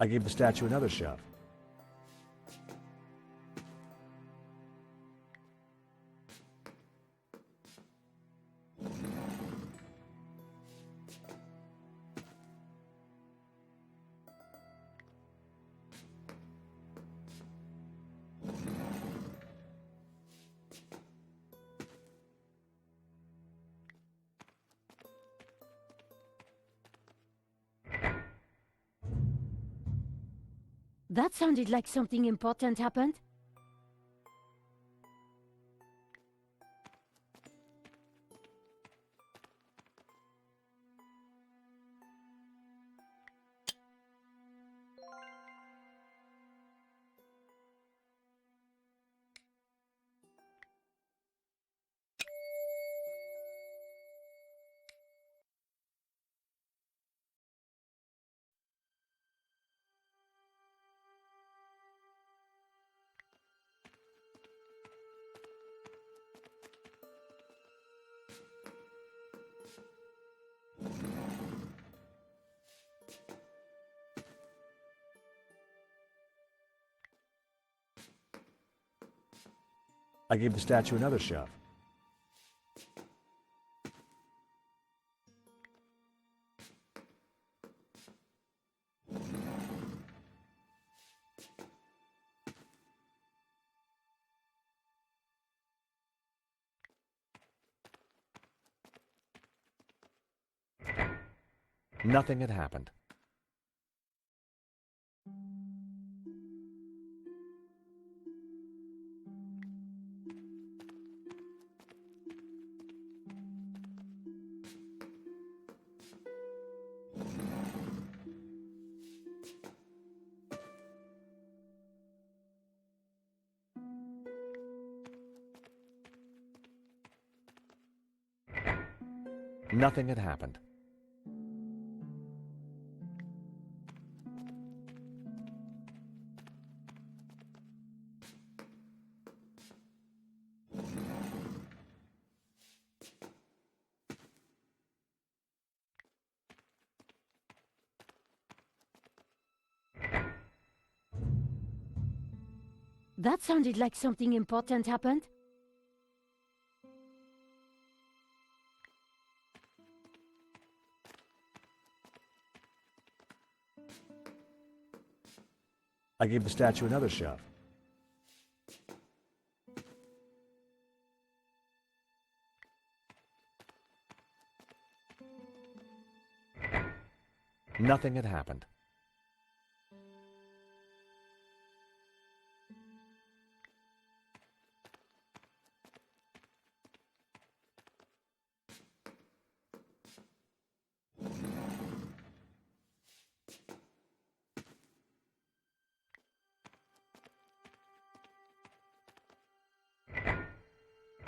I gave the statue another shove. That sounded like something important happened. I gave the statue another shove. Nothing had happened. Nothing had happened. That sounded like something important happened. I gave the statue another shove. Nothing had happened.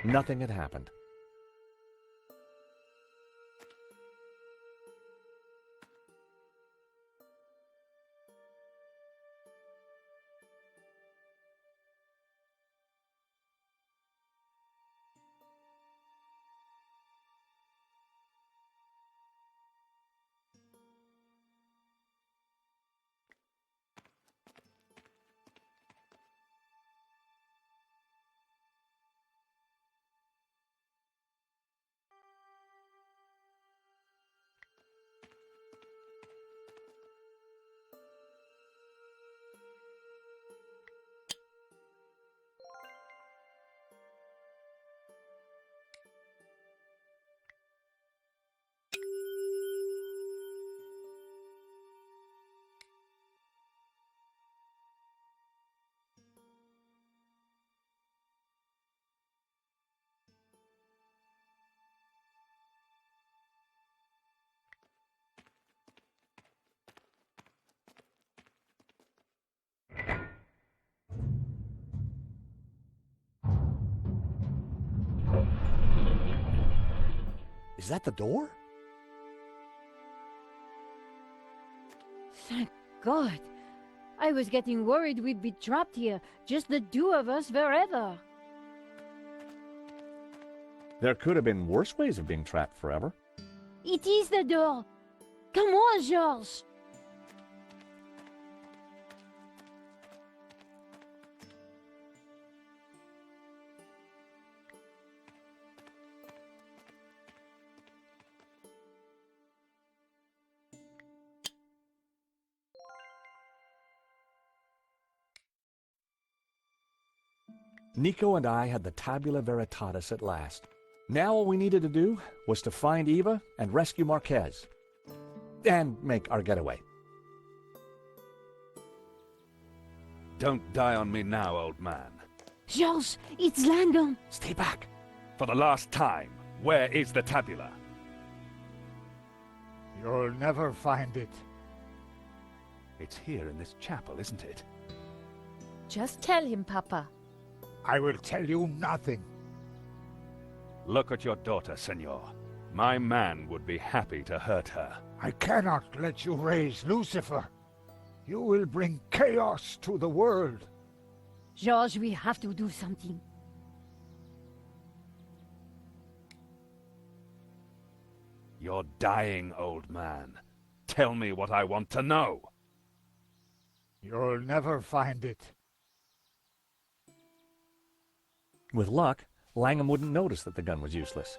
Nothing had happened. Is that the door? Thank God. I was getting worried we'd be trapped here, just the two of us forever. There could have been worse ways of being trapped forever. It is the door. Come on, Georges. Nico and I had the Tabula Veritatis at last. Now all we needed to do was to find Eva and rescue Marquez. And make our getaway. Don't die on me now, old man. Georges, it's Langdon. Stay back. For the last time, where is the tabula? You'll never find it. It's here in this chapel, isn't it? Just tell him, Papa. I will tell you nothing. Look at your daughter, senor. My man would be happy to hurt her. I cannot let you raise Lucifer. You will bring chaos to the world. Georges, we have to do something. You're dying, old man. Tell me what I want to know. You'll never find it. With luck, Langham wouldn't notice that the gun was useless.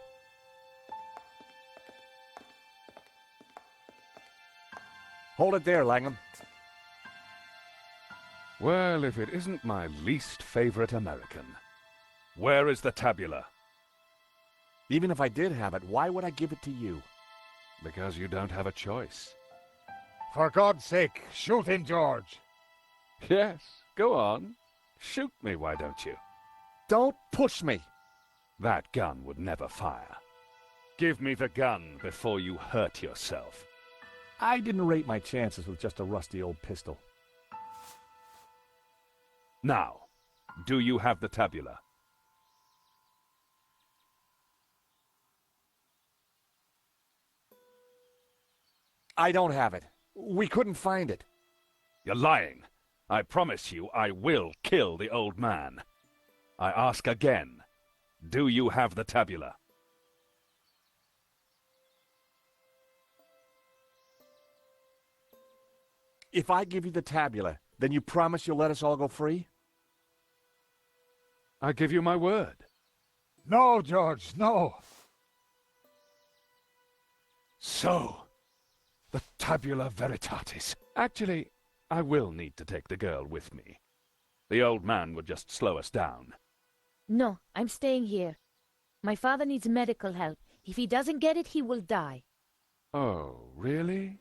Hold it there, Langham. Well, if it isn't my least favorite American. Where is the tabula? Even if I did have it, why would I give it to you? Because you don't have a choice. For God's sake, shoot him, George. Yes, go on. Shoot me, why don't you? Don't push me. That gun would never fire. Give me the gun before you hurt yourself. I didn't rate my chances with just a rusty old pistol. Now, do you have the tabula? I don't have it. We couldn't find it. You're lying. I promise you I will kill the old man. I ask again, do you have the tabula? If I give you the tabula, then you promise you'll let us all go free? I give you my word. No, George, no. So, the Tabula Veritatis. Actually, I will need to take the girl with me. The old man would just slow us down. No, I'm staying here. My father needs medical help. If he doesn't get it, he will die. Oh, really?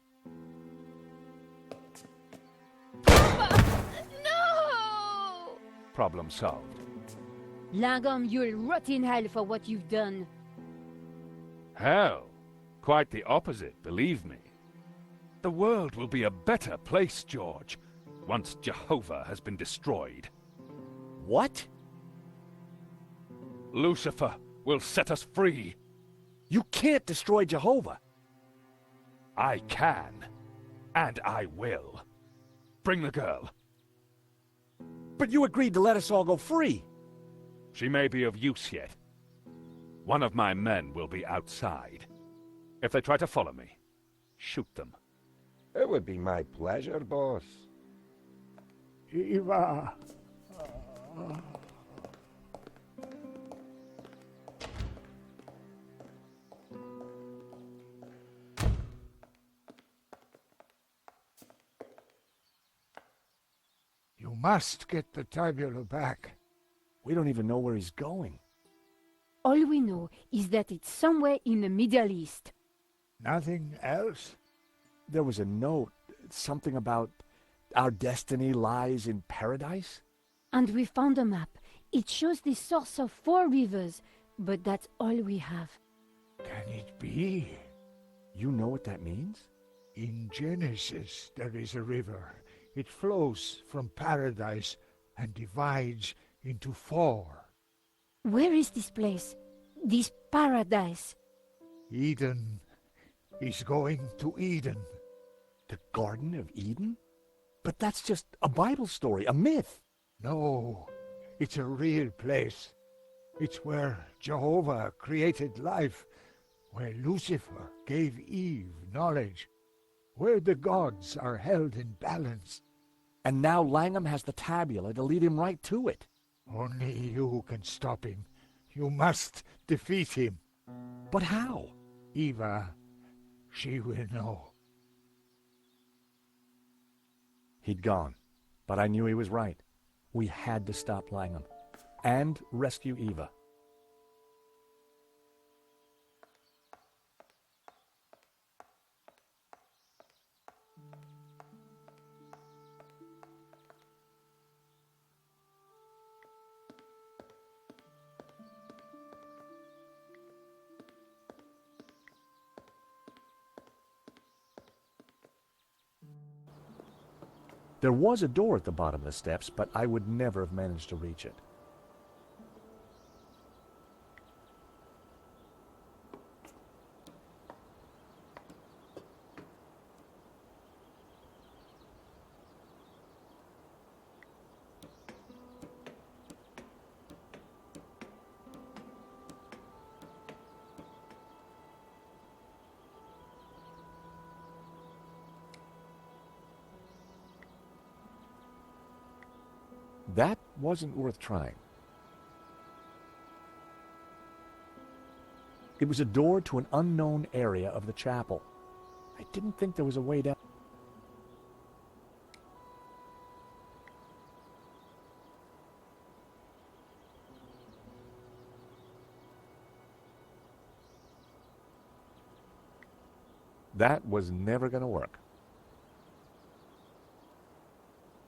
No! Problem solved. Langham, you'll rot in hell for what you've done. Hell, quite the opposite, believe me. The world will be a better place, George, once Jehovah has been destroyed. What? Lucifer will set us free. You can't destroy Jehovah. I can, and I will. Bring the girl. But you agreed to let us all go free. She may be of use yet. One of my men will be outside. If they try to follow me, shoot them. It would be my pleasure, boss. Eva. You must get the tabula back. We don't even know where he's going. All we know is that it's somewhere in the Middle East. Nothing else? There was a note, something about our destiny lies in paradise? And we found a map. It shows the source of 4 rivers, but that's all we have. Can it be? You know what that means? In Genesis, there is a river. It flows from paradise and divides into 4. Where is this place? This paradise? Eden. He's going to Eden. The Garden of Eden? But that's just a Bible story, a myth. No, it's a real place. It's where Jehovah created life, where Lucifer gave Eve knowledge, where the gods are held in balance. And now Langham has the tabula to lead him right to it. Only you can stop him. You must defeat him. But how? Eva, she will know. He'd gone, but I knew he was right. We had to stop Langham and rescue Eva. There was a door at the bottom of the steps, but I would never have managed to reach it. That wasn't worth trying. It was a door to an unknown area of the chapel. I didn't think there was a way down. That was never going to work.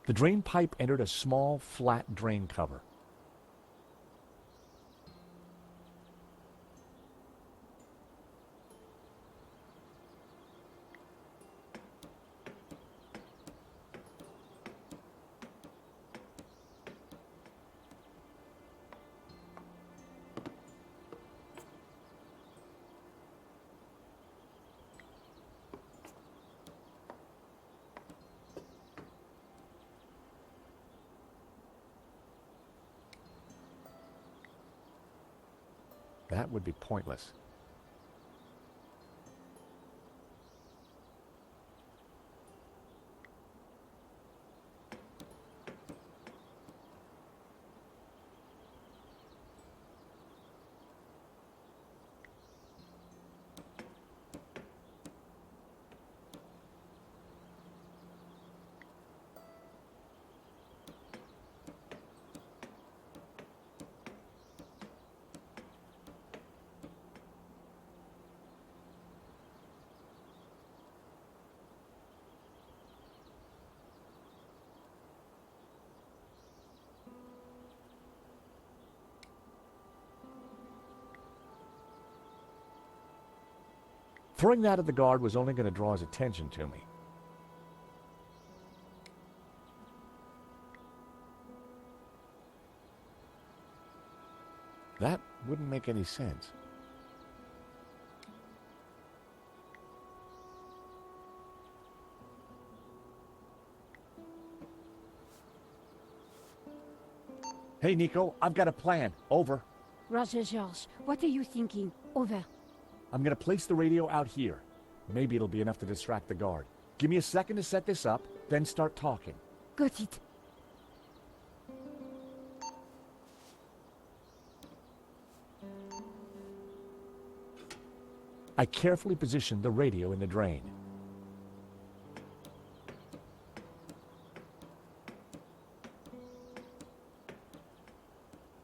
The drain pipe entered a small, flat drain cover. That would be pointless. Throwing that at the guard was only going to draw his attention to me. That wouldn't make any sense. Hey, Nico, I've got a plan. Over. Roger, George. What are you thinking? Over. I'm gonna place the radio out here. Maybe it'll be enough to distract the guard. Give me a second to set this up, then start talking. Got it. I carefully positioned the radio in the drain.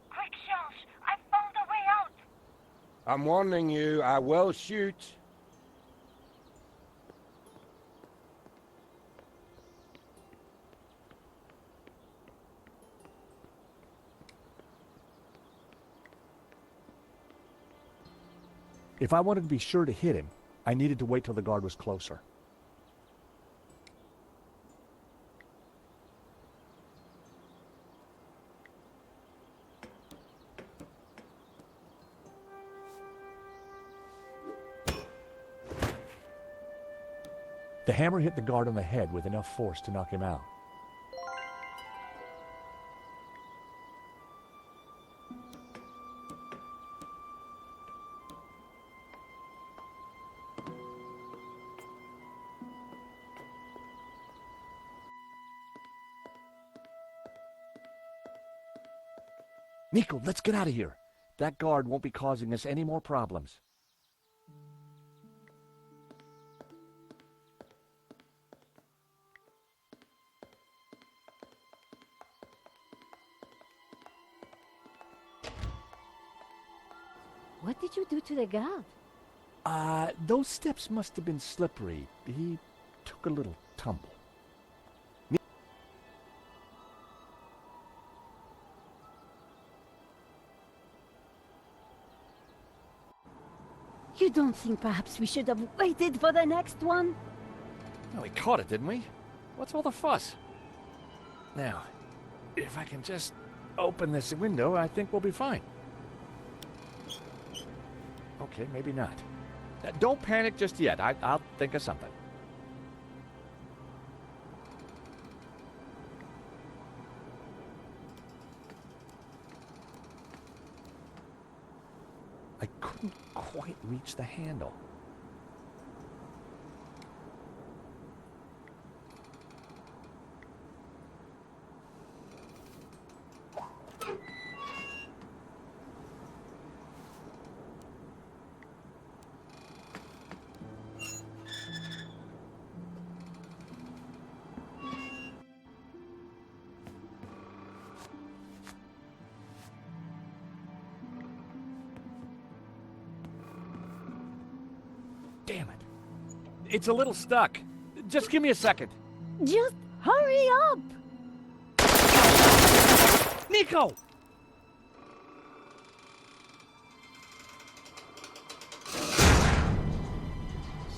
Quick, George, I found a way out. I'm warning you, I will shoot. If I wanted to be sure to hit him, I needed to wait till the guard was closer. The hammer hit the guard on the head with enough force to knock him out. Nico, let's get out of here. That guard won't be causing us any more problems. What did you do to the guard? Those steps must have been slippery. He took a little tumble. You don't think perhaps we should have waited for the next one? Well, we caught it, didn't we? What's all the fuss? Now, if I can just open this window, I think we'll be fine. Okay, maybe not. Don't panic just yet. I'll think of something. I couldn't quite reach the handle. Damn it. It's a little stuck. Just give me a second. Just hurry up! Nico!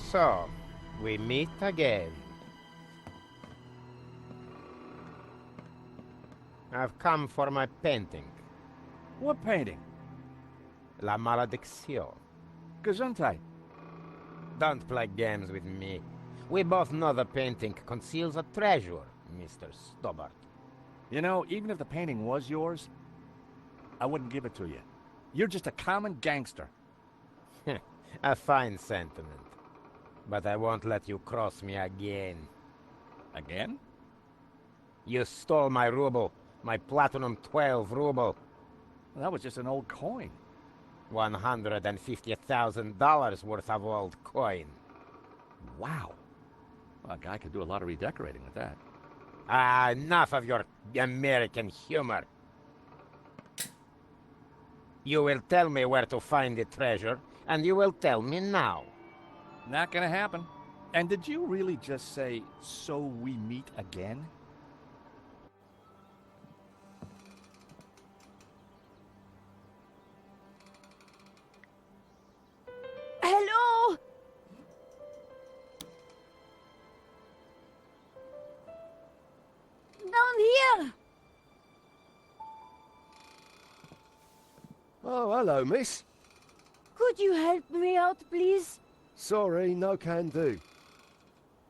So, we meet again. I've come for my painting. What painting? La Malédiction. Gesundheit. Don't play games with me. We both know the painting conceals a treasure, Mr. Stobbart. You know, even if the painting was yours, I wouldn't give it to you. You're just a common gangster. A fine sentiment. But I won't let you cross me again. Again? You stole my ruble. My Platinum 12 ruble. Well, that was just an old coin. $150,000 worth of old coin. Wow. Well, a guy could do a lot of redecorating with that. Enough of your American humor. You will tell me where to find the treasure, and you will tell me now. Not gonna happen. And did you really just say, so we meet again? Hello? Hello, miss. Could you help me out, please? Sorry, no can do.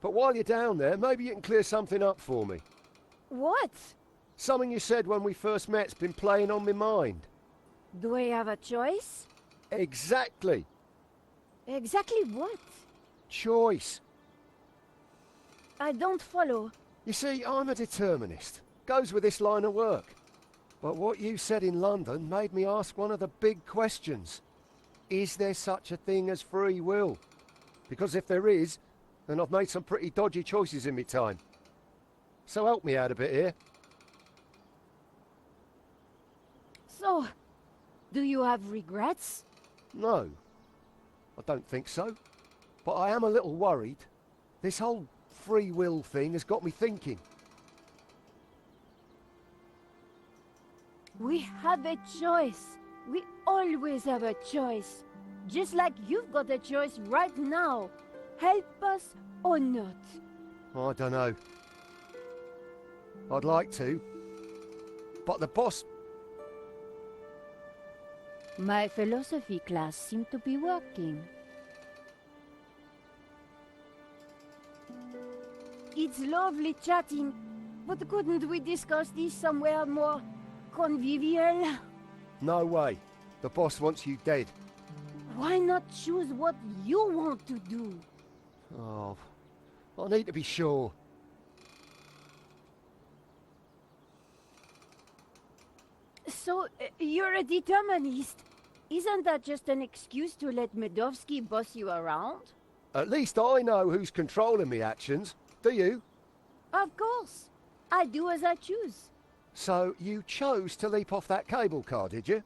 But while you're down there, maybe you can clear something up for me. What? Something you said when we first met's been playing on my mind. Do I have a choice? Exactly. Exactly what? Choice. I don't follow. You see, I'm a determinist. Goes with this line of work. But what you said in London made me ask one of the big questions. Is there such a thing as free will? Because if there is, then I've made some pretty dodgy choices in my time. So help me out a bit here. So, do you have regrets? No, I don't think so. But I am a little worried. This whole free will thing has got me thinking. We have a choice. We always have a choice. Just like you've got a choice right now. Help us or not. I don't know. I'd like to. But the boss... My philosophy class seemed to be working. It's lovely chatting, but couldn't we discuss this somewhere more convivial? No way. The boss wants you dead. Why not choose what you want to do? Oh, I need to be sure. So, you're a determinist. Isn't that just an excuse to let Medovsky boss you around? At least I know who's controlling me actions. Do you? Of course. I do as I choose. So you chose to leap off that cable car, did you?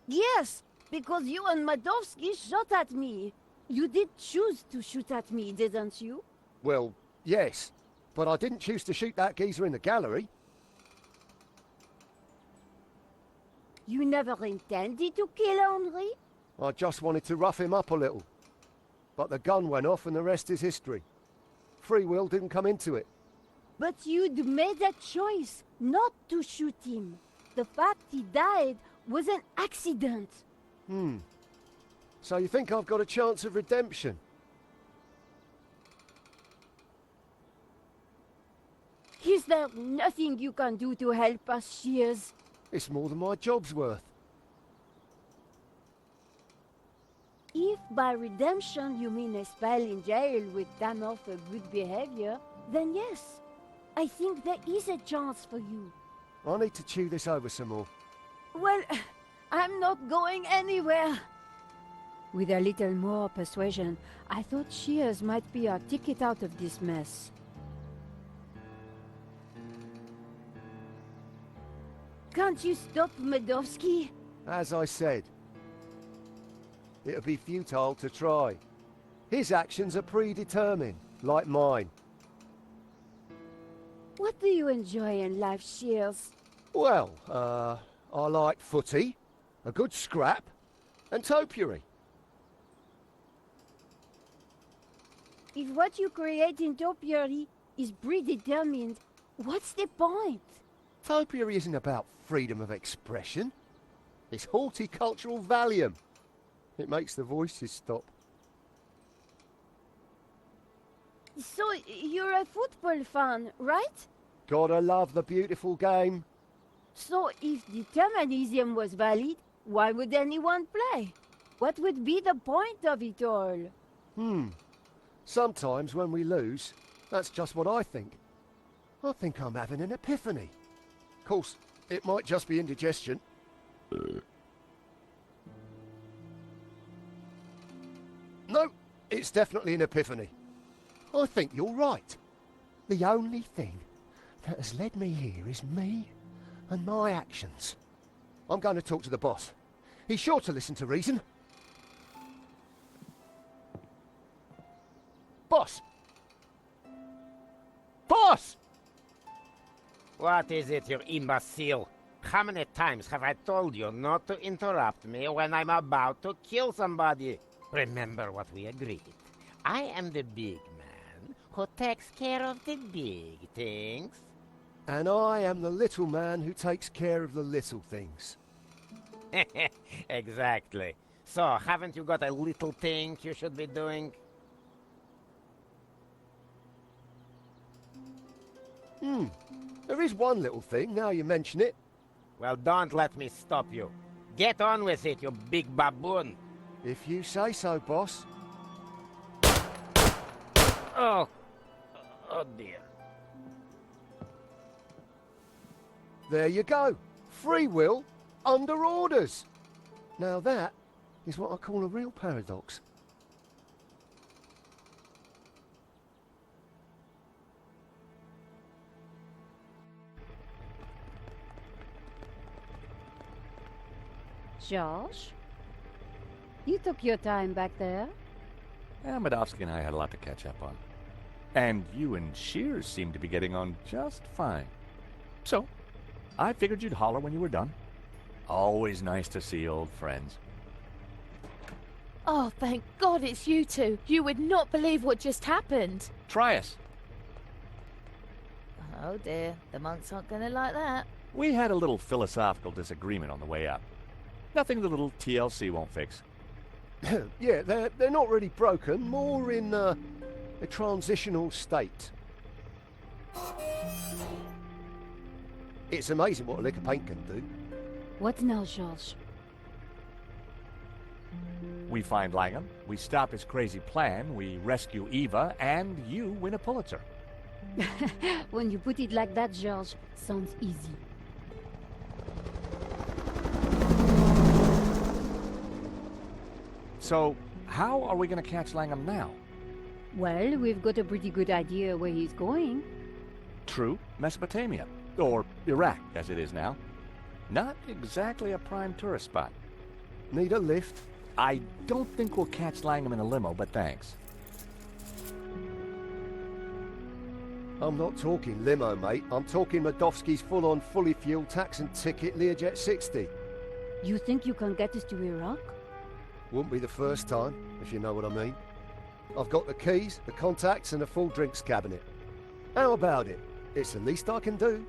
Yes, because you and Medovsky shot at me. You did choose to shoot at me, didn't you? Well, yes. But I didn't choose to shoot that geezer in the gallery. You never intended to kill Henri? I just wanted to rough him up a little. But the gun went off and the rest is history. Free will didn't come into it. But you'd made a choice not to shoot him. The fact he died was an accident. So you think I've got a chance of redemption? Is there nothing you can do to help us, Shears? It's more than my job's worth. If by redemption you mean a spell in jail with time off for good behavior, then yes, I think there is a chance for you. I need to chew this over some more. Well, I'm not going anywhere. With a little more persuasion, I thought Shears might be our ticket out of this mess. Can't you stop Medovsky? As I said, it would be futile to try. His actions are predetermined, like mine. What do you enjoy in life, Shears? Well, I like footy, a good scrap, and topiary. If what you create in topiary is predetermined, what's the point? Topiary isn't about freedom of expression. It's horticultural Valium. It makes the voices stop. So, you're a football fan, right? Gotta love the beautiful game. So, if determinism was valid, why would anyone play? What would be the point of it all? Sometimes when we lose, that's just what I think. I think I'm having an epiphany. Of course, it might just be indigestion. No, it's definitely an epiphany. I think you're right. The only thing that has led me here is me and my actions. I'm going to talk to the boss. He's sure to listen to reason. Boss! Boss! What is it, you imbecile? How many times have I told you not to interrupt me when I'm about to kill somebody? Remember what we agreed. I am the big man who takes care of the big things. And I am the little man who takes care of the little things. Exactly. So, haven't you got a little thing you should be doing? There is one little thing, now you mention it. Well, don't let me stop you. Get on with it, you big baboon. If you say so, boss. Oh. Oh, dear. There you go. Free will under orders. Now that is what I call a real paradox. George? You took your time back there. Medovsky and I had a lot to catch up on. And you and Shears seem to be getting on just fine. So, I figured you'd holler when you were done. Always nice to see old friends. Oh, thank God it's you two. You would not believe what just happened. Try us. Oh dear, the monks aren't gonna like that. We had a little philosophical disagreement on the way up. Nothing the little TLC won't fix. Yeah, they're not really broken, more in a transitional state. It's amazing what a lick of paint can do. What now, George? We find Langham, we stop his crazy plan, we rescue Eva, and you win a Pulitzer. When you put it like that, George, sounds easy. So, how are we going to catch Langham now? Well, we've got a pretty good idea where he's going. True, Mesopotamia. Or Iraq, as it is now. Not exactly a prime tourist spot. Need a lift? I don't think we'll catch Langham in a limo, but thanks. I'm not talking limo, mate. I'm talking Medovsky's full-on, fully fueled tax and ticket Learjet 60. You think you can get us to Iraq? Wouldn't be the first time, if you know what I mean. I've got the keys, the contacts, and a full drinks cabinet. How about it? It's the least I can do.